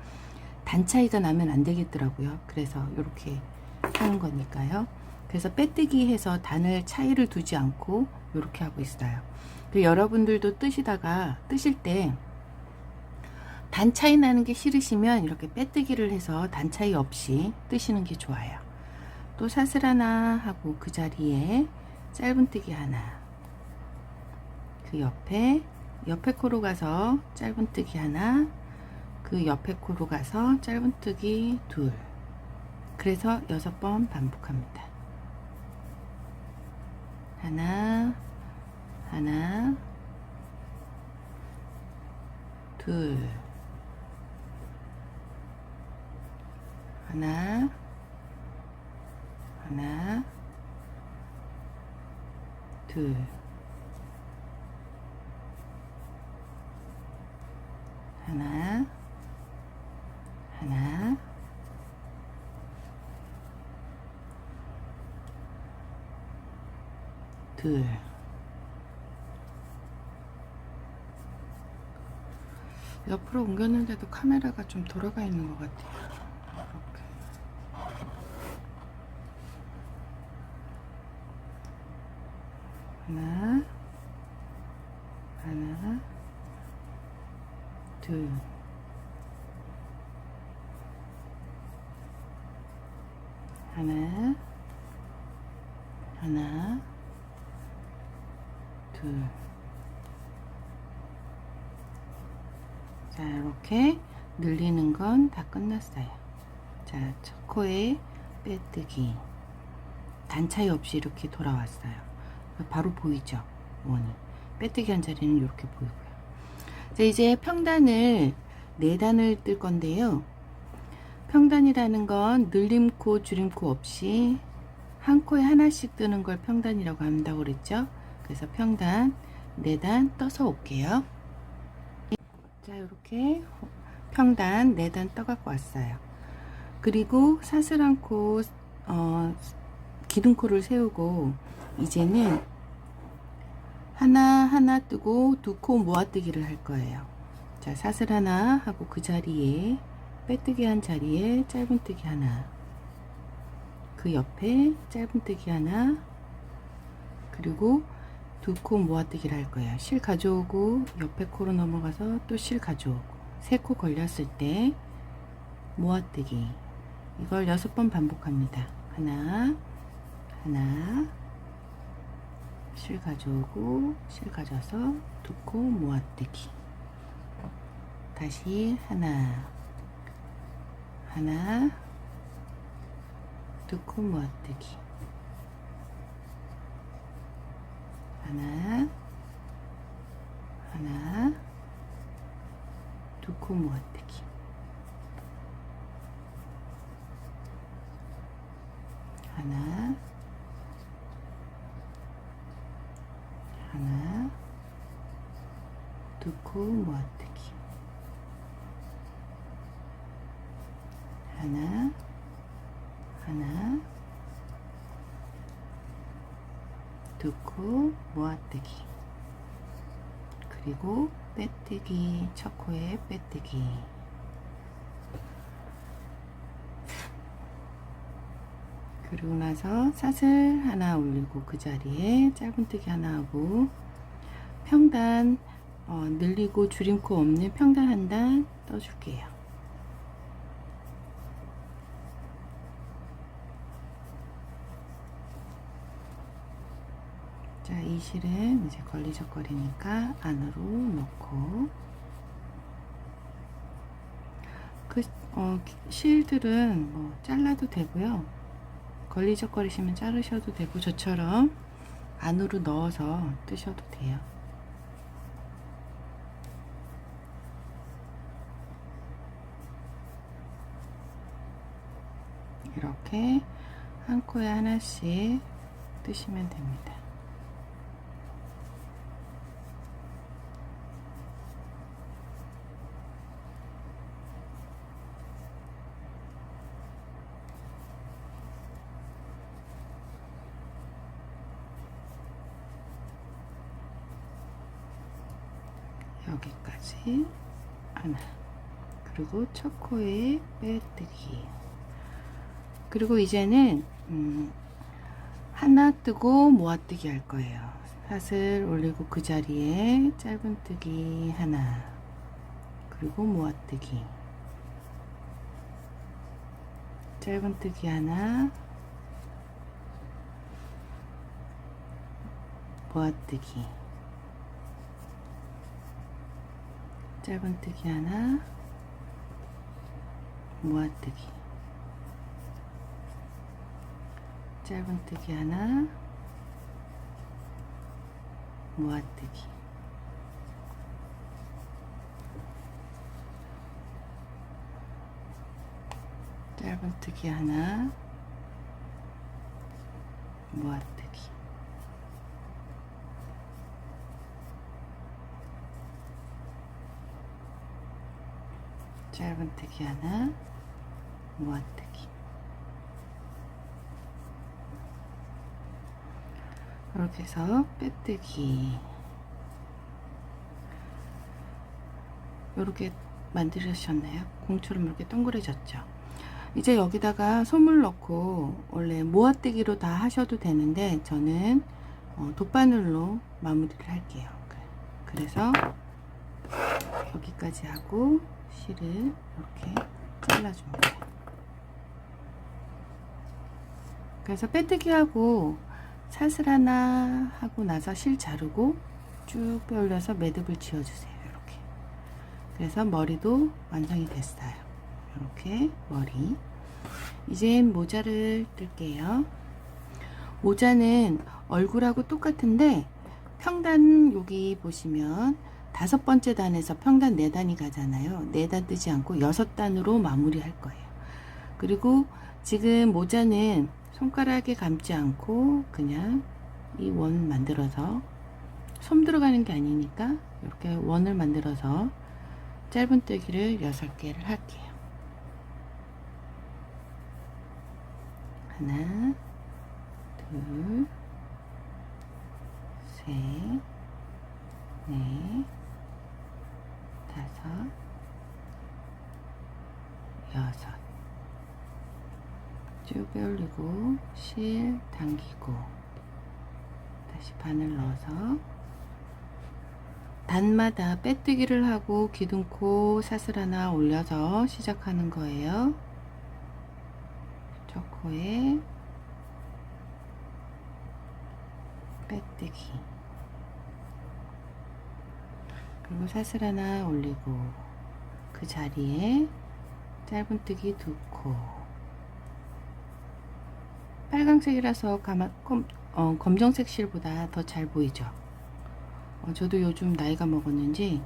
단 차이가 나면 안 되겠더라고요. 그래서 이렇게 하는 거니까요. 그래서 빼뜨기 해서 단을 차이를 두지 않고 이렇게 하고 있어요. 여러분들도 뜨실 때 단 차이 나는 게 싫으시면 이렇게 빼뜨기를 해서 단 차이 없이 뜨시는 게 좋아요. 또 사슬 하나 하고 그 자리에 짧은뜨기 하나, 그 옆에 코로 가서 짧은뜨기 하나, 그 옆에 코로 가서 짧은뜨기 둘, 그래서 6번 반복합니다. 하나, 하나, 둘, 하나, 하나, 둘, 하나, 하나, 둘. 옆으로 옮겼는데도 카메라가 좀 돌아가 있는 것 같아요. 이렇게. 하나, 하나, 둘, 하나, 하나, 둘. 자, 이렇게 늘리는 건 다 끝났어요. 자, 첫 코에 빼뜨기, 단 차이 없이 이렇게 돌아왔어요. 바로 보이죠? 원이 빼뜨기 한 자리는 이렇게 보이고요. 자, 이제 평단을 4단을 뜰 건데요. 평단이라는 건 늘림코 줄임코 없이 한 코에 하나씩 뜨는 걸 평단이라고 한다고 그랬죠. 그래서 평단 4단 떠서 올게요. 자, 이렇게 평단 4단 떠 갖고 왔어요. 그리고 사슬 한 코, 기둥코를 세우고 이제는 하나 뜨고 2코 모아뜨기를 할 거예요. 자, 사슬 하나 하고 그 자리에 빼뜨기 한 자리에 짧은뜨기 하나, 그 옆에 짧은뜨기 하나, 그리고 2코 모아뜨기를 할 거예요. 실 가져오고 옆에 코로 넘어가서 또 실 가져오고 3코 걸렸을 때 모아뜨기, 이걸 6번 반복합니다. 하나, 하나, 실 가져오고 실 가져서 2코 모아뜨기, 다시 하나, 하나, 2코 모아뜨기, 하나, 하나, 2코 모아뜨기, 하나, 하나, 2코 모아뜨기, 하나, 하나, 2코 모아뜨기, 그리고 빼뜨기, 첫 코에 빼뜨기, 그리고 나서 사슬 하나 올리고 그 자리에 짧은뜨기 하나 하고 평단 늘리고 줄임코 없는 평단 한 단 떠줄게요. 자, 이 실은 이제 걸리적거리니까 안으로 넣고, 그 실들은 뭐 잘라도 되고요. 걸리적거리시면 자르셔도 되고 저처럼 안으로 넣어서 뜨셔도 돼요. 이렇게 한 코에 하나씩 뜨시면 됩니다. 여기까지 하나, 그리고 첫 코에 빼뜨기. 그리고 이제는 하나 뜨고 모아뜨기 할 거예요. 사슬 올리고 그 자리에 짧은뜨기 하나, 그리고 모아뜨기, 짧은뜨기 하나, 모아뜨기, 짧은뜨기 하나, 모아뜨기, 짧은뜨기 하나, 모아뜨기, 짧은뜨기 하나, 모아뜨기, 짧은뜨기 하나, 모아뜨기. 이렇게 해서 빼뜨기 이렇게 만드셨나요? 공처럼 이렇게 동그래졌죠. 이제 여기다가 솜을 넣고 원래 모아뜨기로 다 하셔도 되는데 저는 돗바늘로 마무리를 할게요. 그래서 여기까지 하고 실을 이렇게 잘라줍니다. 그래서 빼뜨기 하고 사슬 하나 하고 나서 실 자르고 쭉 빼올려서 매듭을 지어주세요. 이렇게. 그래서 머리도 완성이 됐어요. 이렇게 머리. 이제 모자를 뜰게요. 모자는 얼굴하고 똑같은데 평단 여기 보시면 5번째 단에서 평단 4단이 가잖아요. 4단 뜨지 않고 6단으로 마무리 할 거예요. 그리고 지금 모자는 손가락에 감지 않고 그냥 이 원 만들어서 솜 들어가는 게 아니니까 이렇게 원을 만들어서 짧은뜨기를 6개를 할게요. 하나, 둘, 셋, 넷, 다섯, 여섯. 쭉 빼올리고 실 당기고 다시 바늘 넣어서 단마다 빼뜨기를 하고 기둥코 사슬 하나 올려서 시작하는 거예요. 첫 코에 빼뜨기, 그리고 사슬 하나 올리고 그 자리에 짧은뜨기 2코. 빨강색이라서 검정색 실보다 더 잘 보이죠. 저도 요즘 나이가 먹었는지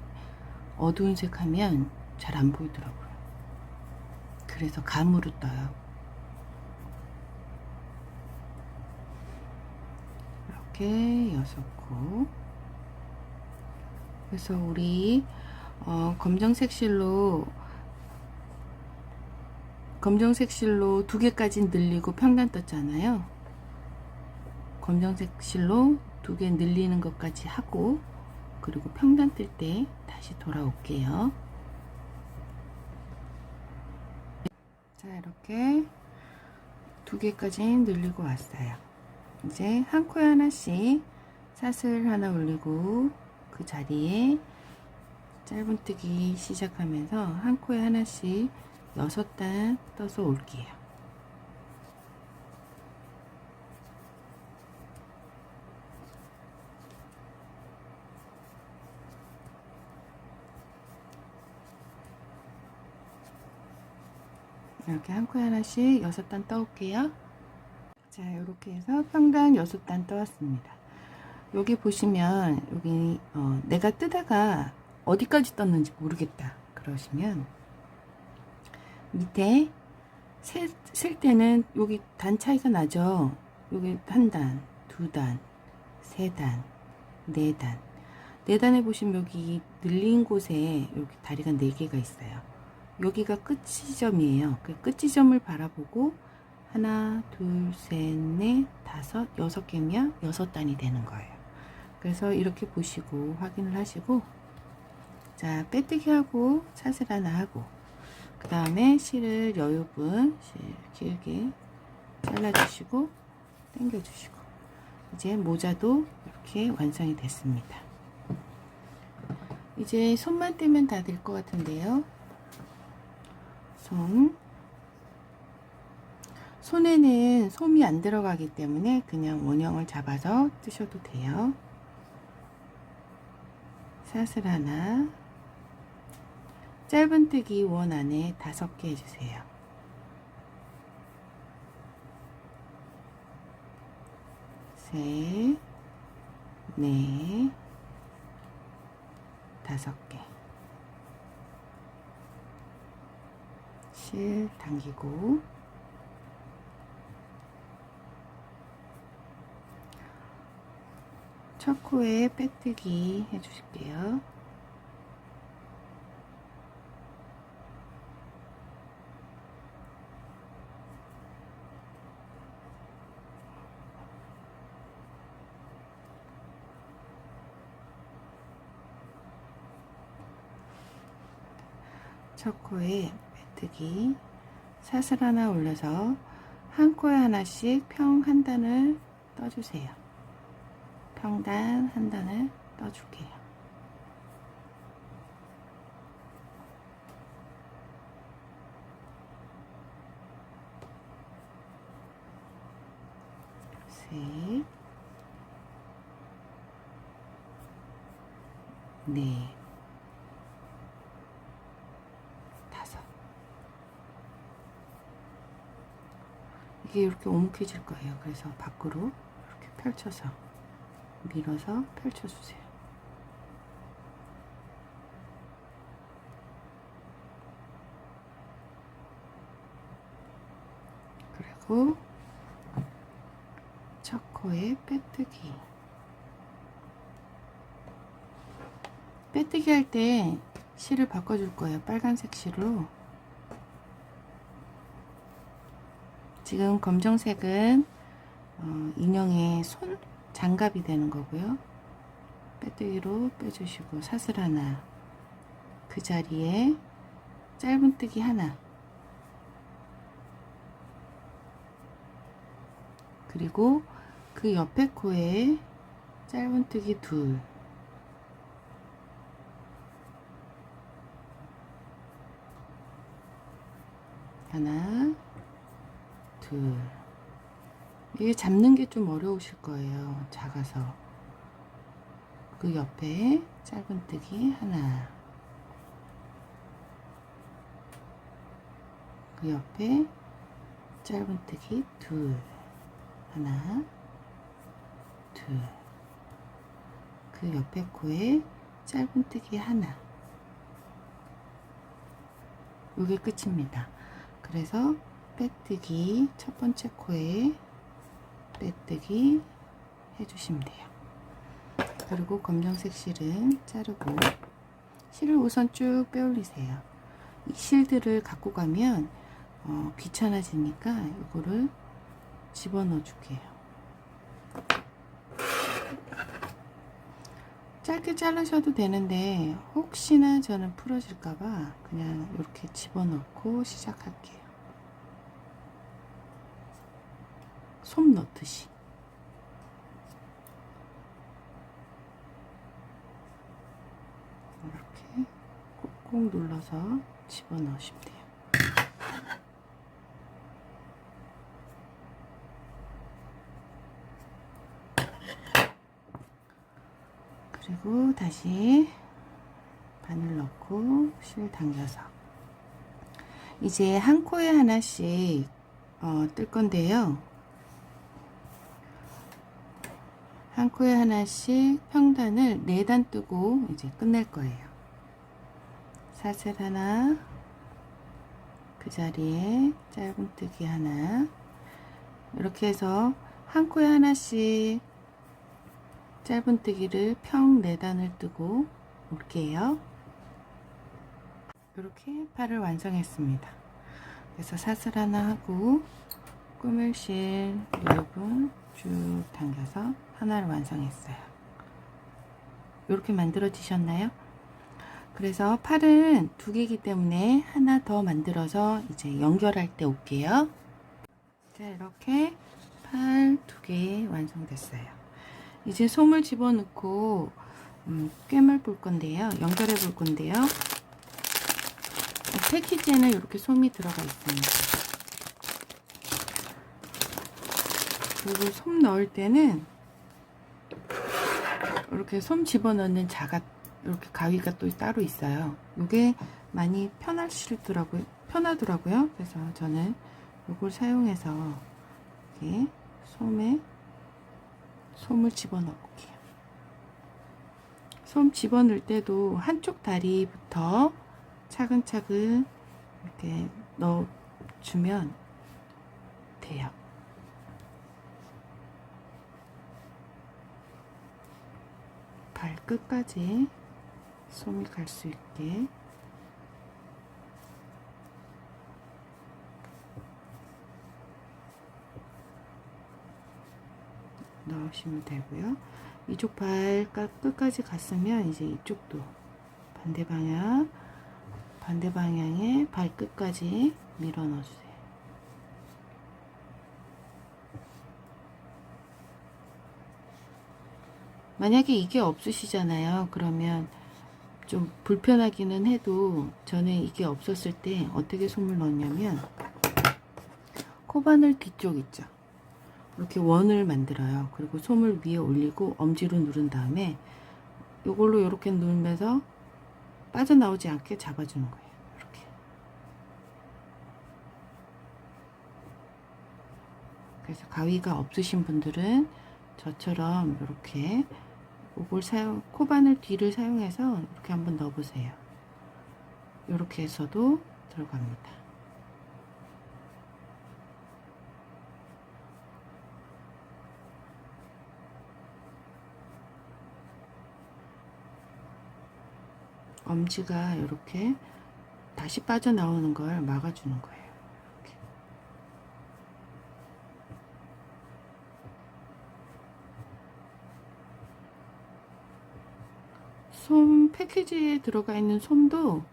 어두운 색 하면 잘 안 보이더라고요. 그래서 감으로 떠요. 이렇게 6코. 그래서 우리 검정색 실로 2개까지 늘리고 평단 떴잖아요. 검정색 실로 2개 늘리는 것까지 하고 그리고 평단 뜰 때 다시 돌아올게요. 자, 이렇게 2개까지 늘리고 왔어요. 이제 한 코에 하나씩 사슬 하나 올리고 그 자리에 짧은뜨기 시작하면서 한 코에 하나씩 6단 떠서 올게요. 이렇게 한 코에 하나씩 6단 떠올게요. 자, 이렇게 해서 평단 6단 떠왔습니다. 여기 보시면 여기 내가 뜨다가 어디까지 떴는지 모르겠다 그러시면 밑에 셀 때는 여기 단 차이가 나죠. 여기 한 단, 2단, 3단, 4단. 4단에 보시면 여기 늘린 곳에 여기 다리가 4개가 있어요. 여기가 끝 지점이에요. 그 끝 지점을 바라보고 하나, 둘, 셋, 넷, 다섯, 6개면 6단이 되는 거예요. 그래서 이렇게 보시고 확인을 하시고 자, 빼뜨기 하고 사슬 하나 하고, 그 다음에 실을 여유분 실 길게 잘라주시고 당겨주시고, 이제 모자도 이렇게 완성이 됐습니다. 이제 손만 떼면 다 될 것 같은데요. 손에는 솜이 안 들어가기 때문에 그냥 원형을 잡아서 뜨셔도 돼요. 사슬 하나, 짧은뜨기 원 안에 5개 해주세요. 셋, 넷, 5개. 실 당기고, 첫 코에 빼뜨기 해주실게요. 첫 코에 빼뜨기, 사슬 하나 올려서 한 코에 하나씩 평 한 단을 떠주세요. 평단 한 단을 떠줄게요. 셋, 넷, 5. 이게 이렇게 오목해질 거예요. 그래서 밖으로 이렇게 펼쳐서 밀어서 펼쳐주세요. 그리고 첫 코에 빼뜨기. 빼뜨기 할 때 실을 바꿔줄 거예요. 빨간색 실로. 지금 검정색은 인형의 손 장갑이 되는 거고요. 빼뜨기로 빼주시고, 사슬 하나, 그 자리에 짧은뜨기 하나, 그리고 그 옆에 코에 짧은뜨기 2, 하나, 둘. 이게 잡는 게 좀 어려우실 거예요. 작아서. 그 옆에 짧은뜨기 하나, 그 옆에 짧은뜨기 2, 하나, 둘. 그 옆에 코에 짧은뜨기 하나. 이게 끝입니다. 그래서 빼뜨기, 첫 번째 코에 빼뜨기 해주시면 돼요. 그리고 검정색 실은 자르고, 실을 우선 쭉 빼올리세요. 이 실들을 갖고 가면 귀찮아지니까 이거를 집어넣어 줄게요. 짧게 자르셔도 되는데 혹시나 저는 풀어질까봐 그냥 이렇게 집어넣고 시작할게요. 솜 넣듯이. 이렇게 꾹꾹 눌러서 집어넣으시면 돼요. 그리고 다시 바늘 넣고 실 당겨서, 이제 한 코에 하나씩 뜰 건데요. 한 코에 하나씩 평단을 4단 뜨고 이제 끝낼 거예요. 사슬 하나, 그 자리에 짧은뜨기 하나, 이렇게 해서 한 코에 하나씩 짧은뜨기를 평 4단을 뜨고 올게요. 이렇게 팔을 완성했습니다. 그래서 사슬 하나 하고 꾸밀실 여러분 쭉 당겨서 하나를 완성했어요. 이렇게 만들어지셨나요? 그래서 팔은 두 개이기 때문에 하나 더 만들어서 이제 연결할 때 올게요. 자, 이렇게 팔 두 개 완성됐어요. 이제 솜을 집어넣고 꿰물 볼 건데요. 연결해 볼 건데요. 패키지에는 이렇게 솜이 들어가 있습니다. 그리고 솜 넣을 때는 이렇게 솜 집어넣는 자가 이렇게 가위가 또 따로 있어요. 이게 많이 편하더라고요. 그래서 저는 이걸 사용해서 이렇게 솜을 집어넣어 볼게요. 솜 집어넣을 때도 한쪽 다리부터 차근차근 이렇게 넣어주면 돼요. 발끝까지 솜이 갈 수 있게 넣으시면 되고요. 이쪽 발끝까지 갔으면 이제 이쪽도 반대 방향에 발끝까지 밀어 넣어주세요. 만약에 이게 없으시잖아요. 그러면 좀 불편하기는 해도 저는 이게 없었을 때 어떻게 솜을 넣냐면 코바늘 뒤쪽 있죠. 이렇게 원을 만들어요. 그리고 솜을 위에 올리고 엄지로 누른 다음에 이걸로 이렇게 누르면서 빠져나오지 않게 잡아주는 거예요. 이렇게. 그래서 가위가 없으신 분들은 저처럼 이렇게 코바늘 뒤를 사용해서 이렇게 한번 넣어보세요. 이렇게 해서도 들어갑니다. 엄지가 이렇게 다시 빠져나오는 걸 막아주는 거예요. 이렇게. 솜 패키지에 들어가 있는 솜도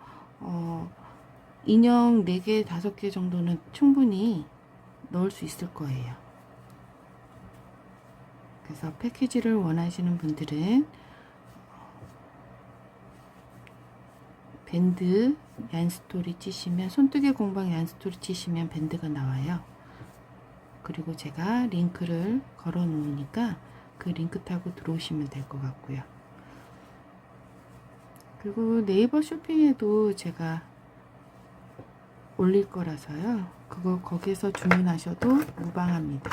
인형 4개, 5개 정도는 충분히 넣을 수 있을 거예요. 그래서 패키지를 원하시는 분들은 밴드 얀스토리 치시면 손뜨개 공방 얀스토리 치시면 밴드가 나와요. 그리고 제가 링크를 걸어 놓으니까 그 링크 타고 들어오시면 될 것 같고요. 그리고 네이버 쇼핑에도 제가 올릴 거라서요. 거기서 주문하셔도 무방합니다.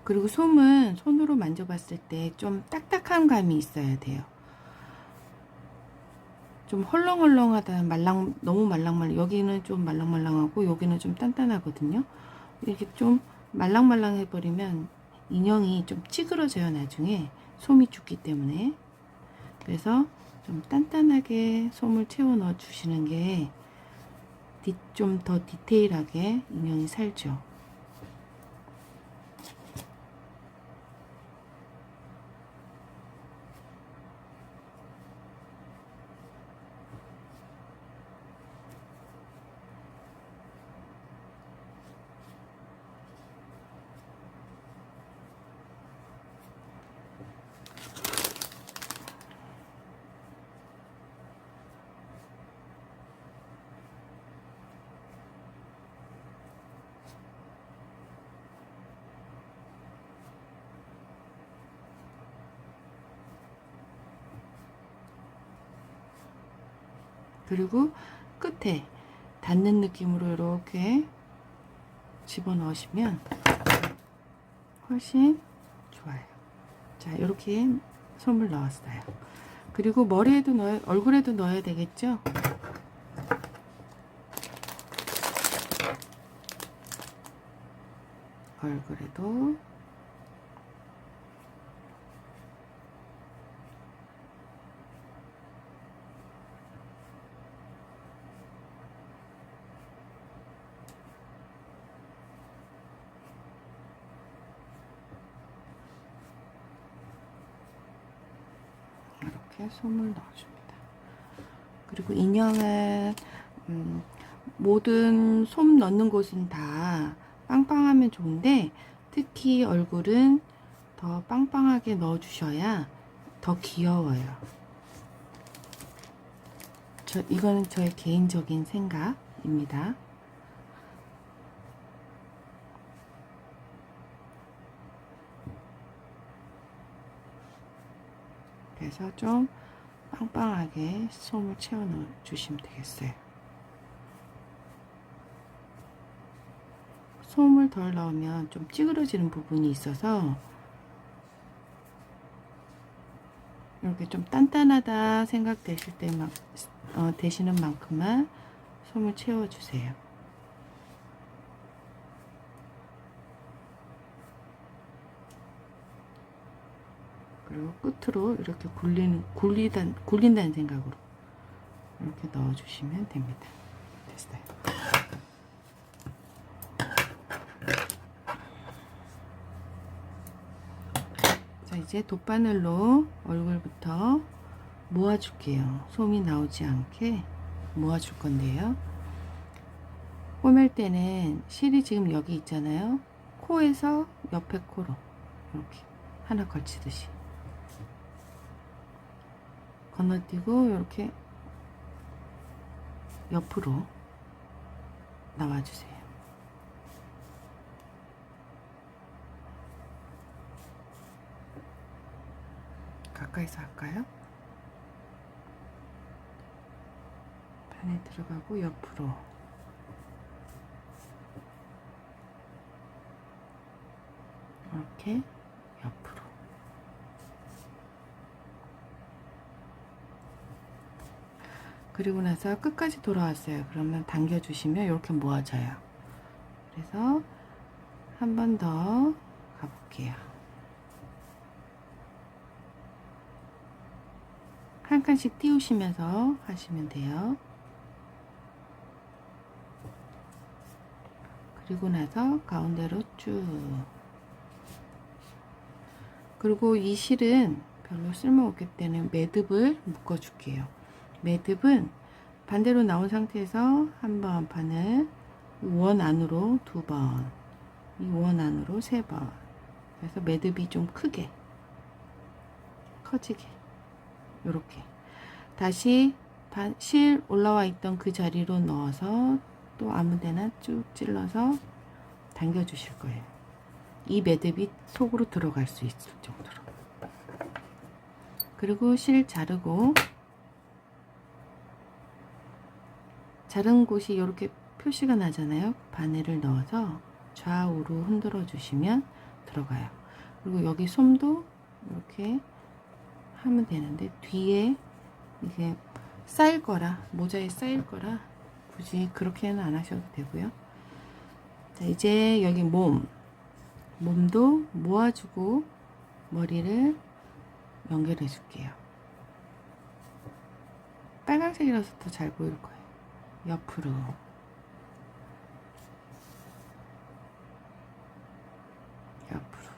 그리고 솜은 손으로 만져봤을 때 좀 딱딱한 감이 있어야 돼요. 좀 헐렁헐렁하다, 너무 말랑말랑, 여기는 좀 말랑말랑하고 여기는 좀 단단하거든요. 이렇게 좀 말랑말랑해 버리면 인형이 좀 찌그러져요. 나중에 솜이 죽기 때문에. 그래서 좀 단단하게 솜을 채워 넣어 주시는 게 좀 더 디테일하게 인형이 살죠. 그리고 끝에 닿는 느낌으로 이렇게 집어넣으시면 훨씬 좋아요. 자, 이렇게 솜을 넣었어요. 그리고 얼굴에도 넣어야 되겠죠? 얼굴에도 이렇게 솜을 넣어줍니다. 그리고 인형은 모든 솜 넣는 곳은 다 빵빵하면 좋은데 특히 얼굴은 더 빵빵하게 넣어 주셔야 더 귀여워요. 이거는 저의 개인적인 생각입니다. 그래서 좀 빵빵하게 솜을 채워 넣어 주시면 되겠어요. 솜을 덜 넣으면 좀 찌그러지는 부분이 있어서 이렇게 좀 단단하다 생각되실 때만 되시는 만큼만 솜을 채워 주세요. 그리고 끝으로 이렇게 굴린다는 생각으로 이렇게 넣어 주시면 됩니다. 됐어요. 자, 이제 돗바늘로 얼굴부터 모아줄게요. 솜이 나오지 않게 모아줄 건데요. 꼬맬 때는 실이 지금 여기 있잖아요. 코에서 옆에 코로 이렇게 하나 걸치듯이 건너뛰고 이렇게 옆으로 나와주세요. 가까이서 할까요? 반에 들어가고 옆으로 이렇게 옆으로 그리고 나서 끝까지 돌아왔어요. 그러면 당겨주시면 이렇게 모아져요. 그래서 한 번 더 가볼게요. 한 칸씩 띄우시면서 하시면 돼요. 그리고 나서 가운데로 쭉. 그리고 이 실은 별로 쓸모없기 때문에 매듭을 묶어 줄게요. 매듭은 반대로 나온 상태에서 한 번 반을 원 안으로 두 번, 이 원 안으로 세 번. 그래서 매듭이 좀 크게 커지게 이렇게 다시 실 올라와 있던 그 자리로 넣어서 또 아무데나 쭉 찔러서 당겨 주실 거예요. 이 매듭이 속으로 들어갈 수 있을 정도로. 그리고 실 자르고 자른 곳이 이렇게 표시가 나잖아요. 바늘을 넣어서 좌우로 흔들어 주시면 들어가요. 그리고 여기 솜도 이렇게 하면 되는데 뒤에 이게 쌓일 거라, 모자에 쌓일 거라 굳이 그렇게는 안 하셔도 되고요. 자, 이제 여기 몸도 모아주고 머리를 연결해 줄게요. 빨간색이라서 더 잘 보일 거예요. 옆으로 옆으로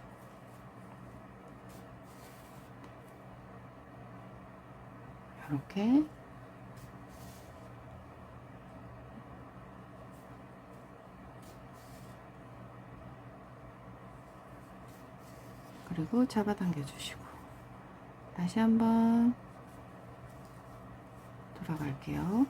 이렇게 그리고 잡아당겨 주시고 다시 한번 돌아갈게요.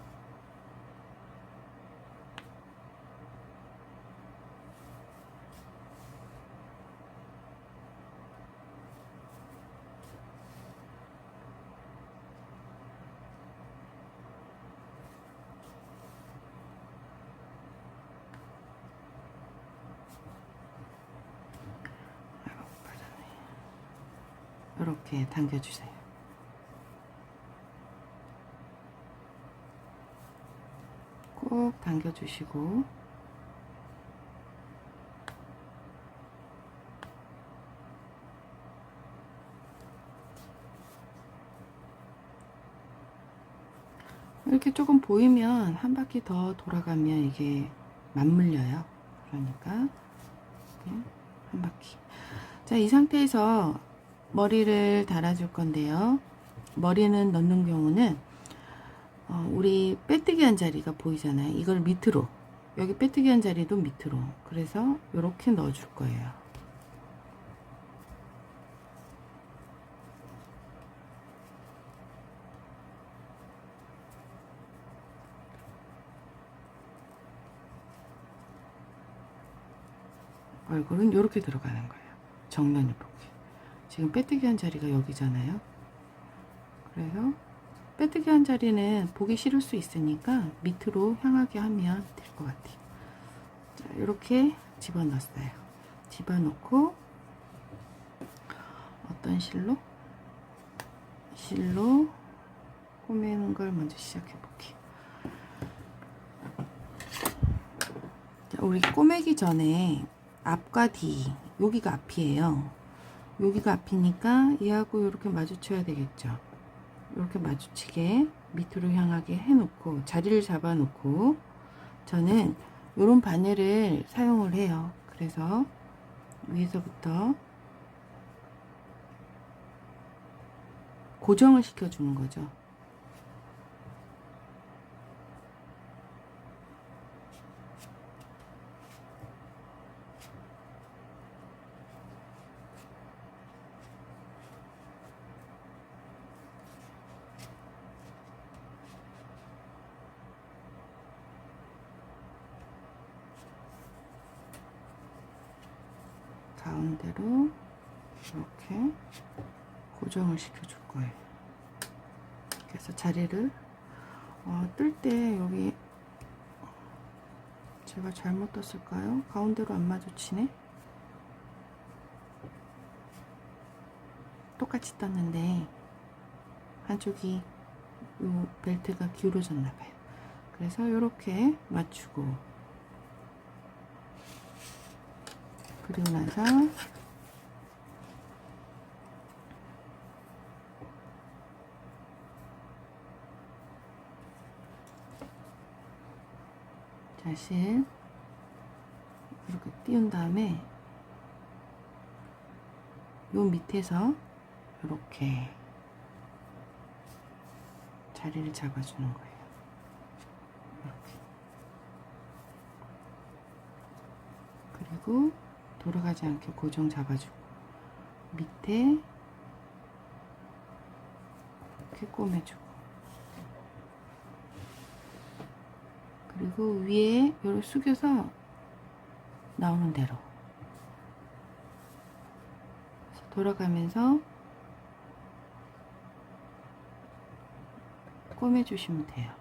이렇게 당겨주세요. 꼭 당겨주시고 이렇게 조금 보이면 한 바퀴 더 돌아가면 이게 맞물려요. 그러니까 이렇게 한 바퀴. 자, 이 상태에서 머리를 달아줄 건데요. 머리는 넣는 경우는 우리 빼뜨기 한 자리가 보이잖아요. 이걸 밑으로, 여기 빼뜨기 한 자리도 밑으로, 그래서 이렇게 넣어 줄 거예요. 얼굴은 이렇게 들어가는 거예요. 정면 이렇게. 지금 빼뜨기 한 자리가 여기잖아요. 그래서 빼뜨기 한 자리는 보기 싫을 수 있으니까 밑으로 향하게 하면 될 것 같아요. 자, 이렇게 집어넣었어요. 집어넣고 어떤 실로? 실로 꼬매는 걸 먼저 시작해 볼게요. 자, 우리 꼬매기 전에 앞과 뒤, 여기가 앞이에요. 여기가 앞이니까 얘하고 이렇게 마주쳐야 되겠죠. 이렇게 마주치게 밑으로 향하게 해놓고 자리를 잡아 놓고, 저는 이런 바늘을 사용을 해요. 그래서 위에서부터 고정을 시켜 주는 거죠. 가운데로 이렇게 고정을 시켜줄 거예요. 그래서 자리를 뜰 때 여기 제가 잘못 떴을까요? 가운데로 안 마주치네. 똑같이 떴는데 한쪽이 요 벨트가 기울어졌나 봐요. 그래서 이렇게 맞추고, 그리고 나서 다시 이렇게 띄운 다음에 요 밑에서 이렇게 자리를 잡아주는 거예요. 이렇게. 그리고 돌아가지 않게 고정 잡아주고, 밑에 이렇게 꼬매주고, 그리고 위에 이렇게 숙여서 나오는 대로 돌아가면서 꼬매주시면 돼요.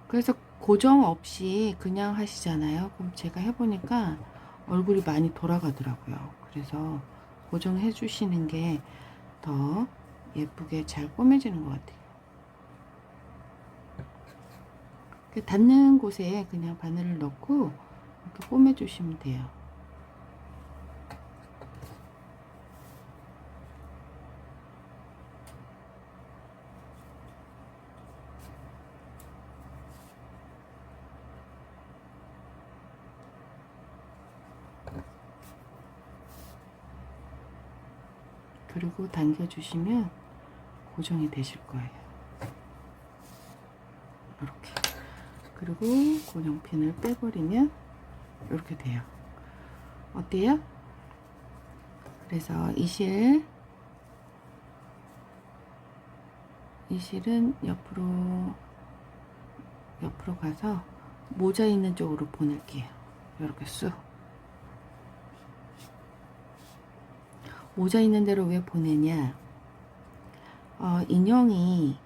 그래서 고정 없이 그냥 하시잖아요. 그럼 제가 해보니까 얼굴이 많이 돌아가더라고요. 그래서 고정해 주시는 게 더 예쁘게 잘 꼬매지는 것 같아요. 닿는 곳에 그냥 바늘을 넣고 이렇게 꼬매 주시면 돼요. 그리고 당겨주시면 고정이 되실 거예요. 이렇게. 그리고 고정핀을 빼버리면 이렇게 돼요. 어때요? 그래서 이 실은 옆으로 가서 모자 있는 쪽으로 보낼게요. 이렇게 쑥. 모자 있는 대로 왜 보내냐, 인형이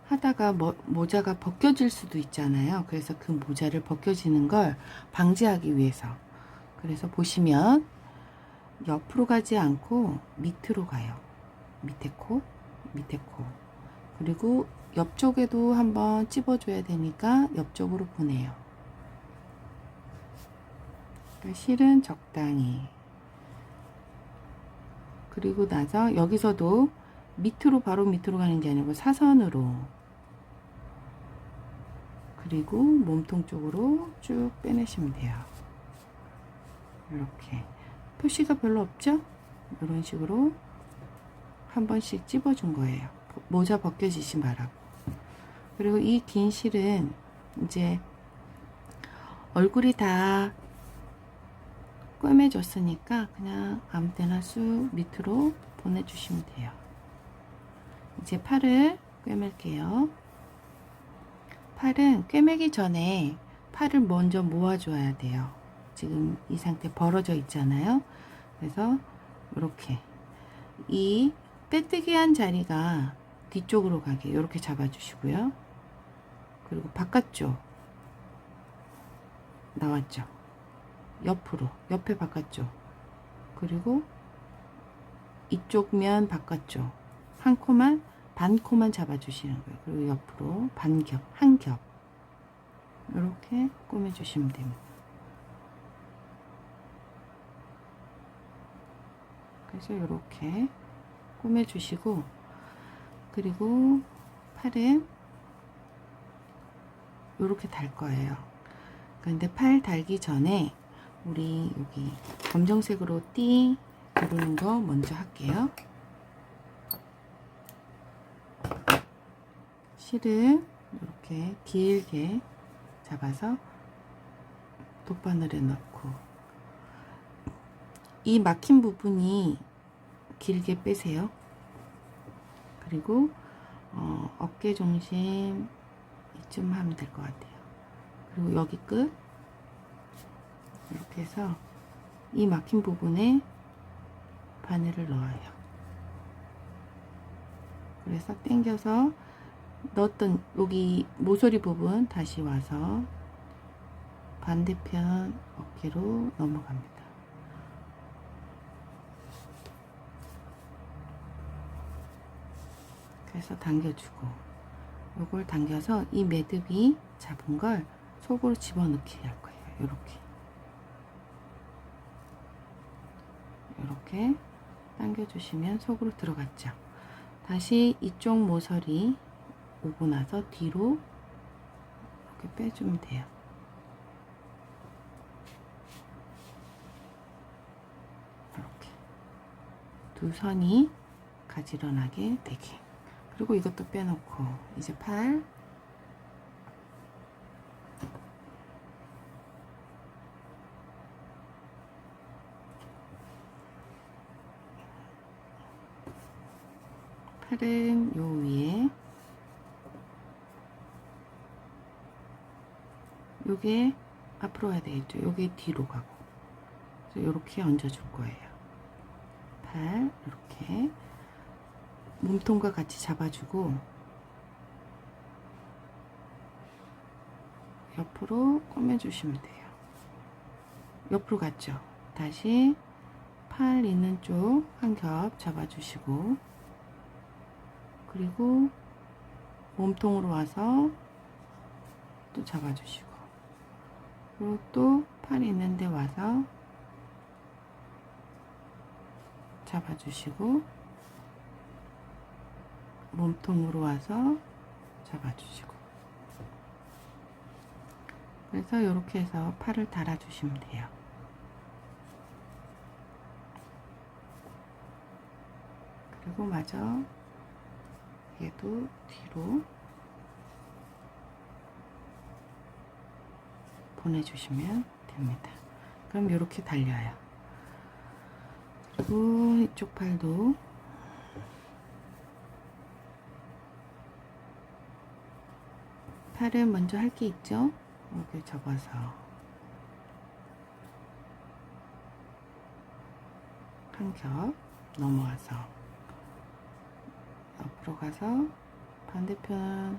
하다가 모자가 벗겨질 수도 있잖아요. 그래서 그 모자를 벗겨지는 걸 방지하기 위해서. 그래서 보시면 옆으로 가지 않고 밑으로 가요. 밑에 코, 밑에 코. 그리고 옆쪽에도 한번 찝어줘야 되니까 옆쪽으로 보내요. 그러니까 실은 적당히. 그리고 나서 여기서도 밑으로, 바로 밑으로 가는 게 아니고 사선으로, 그리고 몸통 쪽으로 쭉 빼내시면 돼요. 이렇게. 표시가 별로 없죠? 이런 식으로 한 번씩 찝어준 거예요. 모자 벗겨지지 말라고. 그리고 이 긴 실은 이제 얼굴이 다 꿰매졌으니까 그냥 아무 때나 쑥 밑으로 보내주시면 돼요. 이제 팔을 꿰맬게요. 팔은 꿰매기 전에 팔을 먼저 모아줘야 돼요. 지금 이 상태 벌어져 있잖아요. 그래서 이렇게 이 빼뜨기한 자리가 뒤쪽으로 가게 이렇게 잡아주시고요. 그리고 바깥쪽 나왔죠. 옆으로 옆에 바깥쪽 그리고 이쪽 면 바깥쪽 한 코만 반 코만 잡아주시는 거예요. 그리고 옆으로 반겹 한 겹 이렇게 꾸며주시면 됩니다. 그래서 이렇게 꾸며주시고 그리고 팔은 이렇게 달 거예요. 근데 팔 달기 전에 우리 여기 검정색으로 띠 누르는 거 먼저 할게요. 실은 이렇게 길게 잡아서 돗바늘에 넣고 이 막힌 부분이 길게 빼세요. 그리고 어깨 중심 이쯤 하면 될 것 같아요. 그리고 여기 끝 이렇게 해서 이 막힌 부분에 바늘을 넣어요. 그래서 당겨서 넣었던 여기 모서리 부분 다시 와서 반대편 어깨로 넘어갑니다. 그래서 당겨주고 요걸 당겨서 이 매듭이 잡은 걸 속으로 집어넣기 할 거예요. 이렇게 당겨주시면 속으로 들어갔죠. 다시 이쪽 모서리 오고 나서 뒤로 이렇게 빼주면 돼요. 이렇게 두 선이 가지런하게 되게. 그리고 이것도 빼놓고 이제 팔 팔은 요 위에 요게 앞으로 가야 되겠죠. 요게 뒤로 가고 그래서 요렇게 얹어줄 거예요. 팔 이렇게 몸통과 같이 잡아주고 옆으로 꾸며주시면 돼요. 옆으로 갔죠. 다시 팔 있는 쪽 한 겹 잡아주시고 그리고 몸통으로 와서 또 잡아주시고 그리고 또 팔 있는데 와서 잡아주시고 몸통으로 와서 잡아주시고 그래서 이렇게 해서 팔을 달아주시면 돼요. 그리고 마저 얘도 뒤로 보내주시면 됩니다. 그럼 이렇게 달려요. 그리고 이쪽 팔도 팔을 먼저 할 게 있죠. 이렇게 접어서 한 겹 넘어와서 옆으로 가서 반대편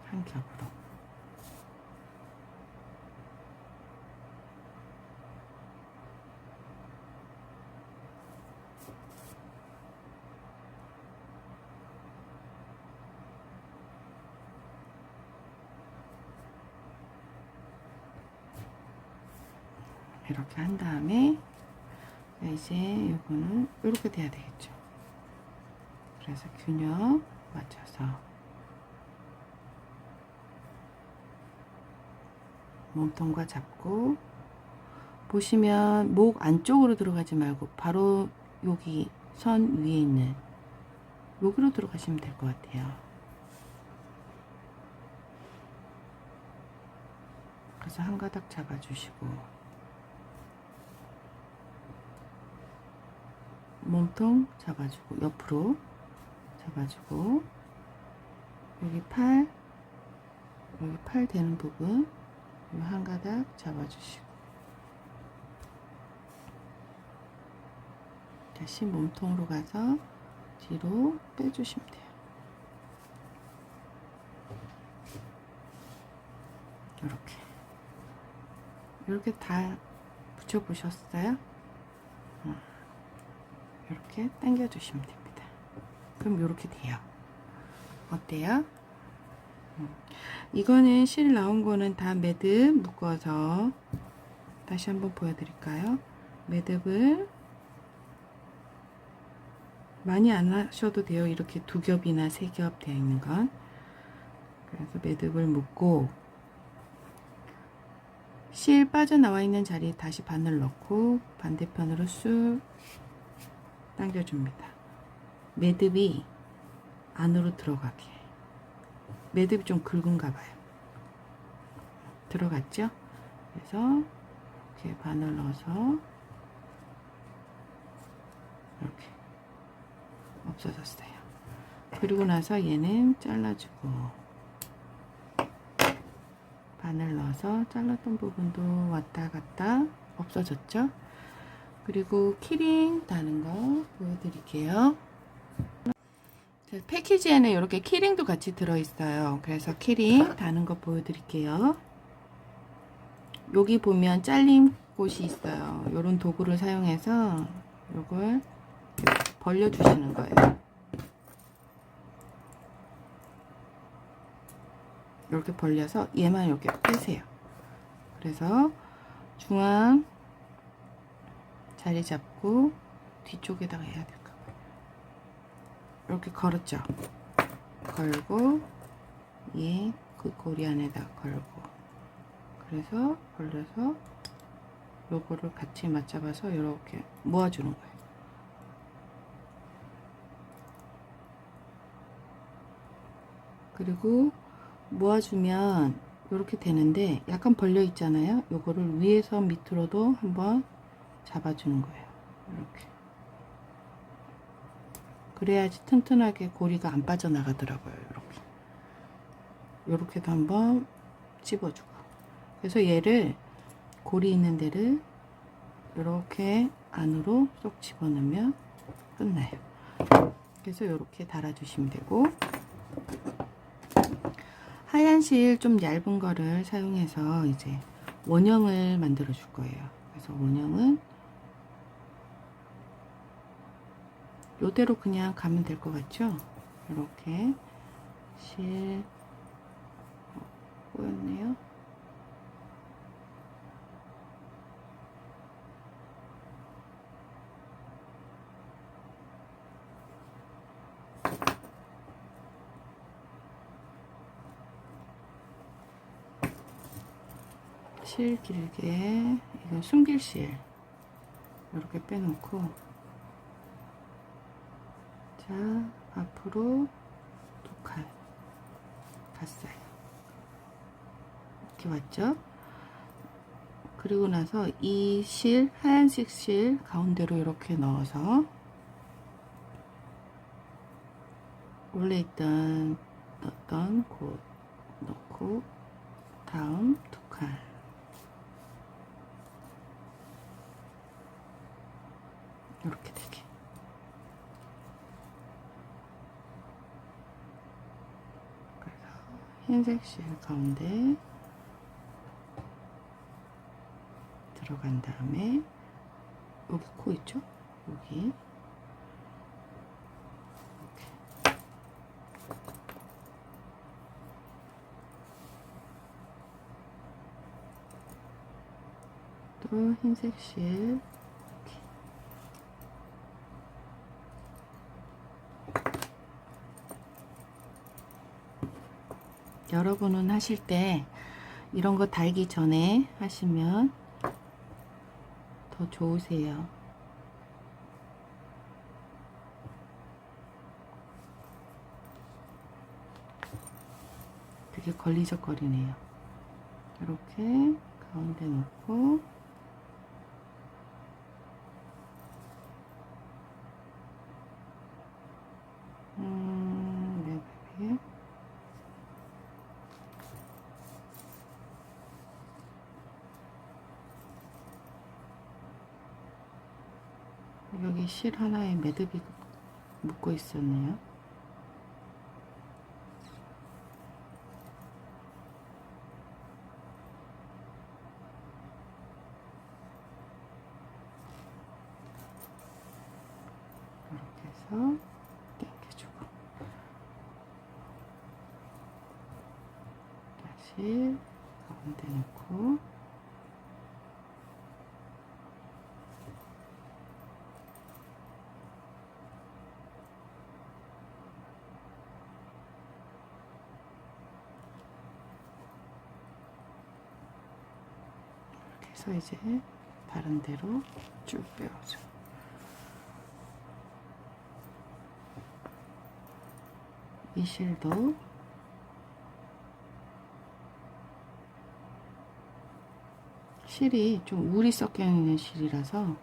한 겹으로 이렇게 한 다음에 이제 이거는 이렇게 돼야 되겠죠. 그래서 균형 맞춰서 몸통과 잡고, 보시면 목 안쪽으로 들어가지 말고 바로 여기 선 위에 있는 여기로 들어가시면 될 것 같아요. 그래서 한 가닥 잡아주시고, 몸통 잡아주고, 옆으로 잡아주고, 여기 팔 되는 부분 한 가닥 잡아주시고, 다시 몸통으로 가서 뒤로 빼주시면 돼요. 이렇게 다 붙여 보셨어요? 이렇게 당겨 주시면 됩니다. 그럼 이렇게 돼요. 어때요? 이거는 실 나온 거는 다 매듭 묶어서 다시 한번 보여드릴까요? 매듭을 많이 안 하셔도 돼요. 이렇게 2겹이나 3겹 되어 있는 건. 그래서 매듭을 묶고, 실 빠져나와 있는 자리에 다시 바늘 넣고 반대편으로 쑥 당겨줍니다. 매듭이 안으로 들어가게. 매듭이 좀 굵은가 봐요. 들어갔죠? 그래서 이렇게 바늘 넣어서 이렇게 없어졌어요. 그리고 나서 얘는 잘라주고, 바늘 넣어서 잘랐던 부분도 왔다 갔다 없어졌죠? 그리고 키링 다는 거 보여드릴게요. 패키지에는 이렇게 키링도 같이 들어있어요. 그래서 키링 다는 거 보여드릴게요. 여기 보면 잘림 곳이 있어요. 이런 도구를 사용해서 이걸 벌려주시는 거예요. 이렇게 벌려서 얘만 이렇게 빼세요. 그래서 중앙 자리 잡고 뒤쪽에다가 해야 될까 봐요. 이렇게 걸었죠. 걸고 얘 그 고리 안에다 걸고, 그래서 벌려서 요거를 같이 맞잡아서 이렇게 모아주는 거예요. 그리고 모아주면 이렇게 되는데 약간 벌려 있잖아요. 요거를 위에서 밑으로도 한번 잡아주는 거예요. 이렇게. 그래야지 튼튼하게 고리가 안 빠져나가더라고요. 이렇게도 한번 찝어주고. 그래서 얘를 고리 있는 데를 이렇게 안으로 쏙 집어넣으면 끝나요. 그래서 이렇게 달아주시면 되고, 하얀 실 좀 얇은 거를 사용해서 이제 원형을 만들어 줄 거예요. 그래서 원형은 요대로 그냥 가면 될 것 같죠? 이렇게 실 꼬였네요. 실 길게, 이건 숨길 실 이렇게 빼놓고, 자 앞으로 2칸 갔어요. 이렇게 왔죠? 그리고 나서 이 실, 하얀색 실 가운데로 이렇게 넣어서 원래 넣었던 곳 넣고, 다음 2칸 이렇게 되게. 그래서 흰색 실 가운데 들어간 다음에 여기 코 있죠? 여기 이렇게. 또 흰색 실 여러분은 하실 때 이런 거 달기 전에 하시면 더 좋으세요. 되게 걸리적거리네요. 이렇게 가운데 놓고 네. 여기 실 하나에 매듭이 묶고 있었네요. 이렇게 해서 당겨주고 다시 가운데 놓고 이렇게 해서 이제 다른 데로 쭉 빼어줘. 이 실도 실이 좀 울이 섞여 있는 실이라서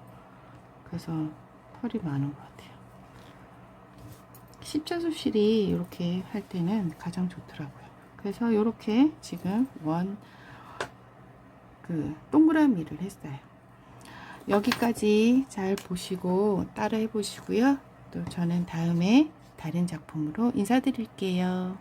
그래서 털이 많은 것 같아요. 십자수 실이 이렇게 할 때는 가장 좋더라고요. 그래서 이렇게 지금 동그라미를 했어요. 여기까지 잘 보시고 따라 해보시고요. 또 저는 다음에 다른 작품으로 인사드릴게요.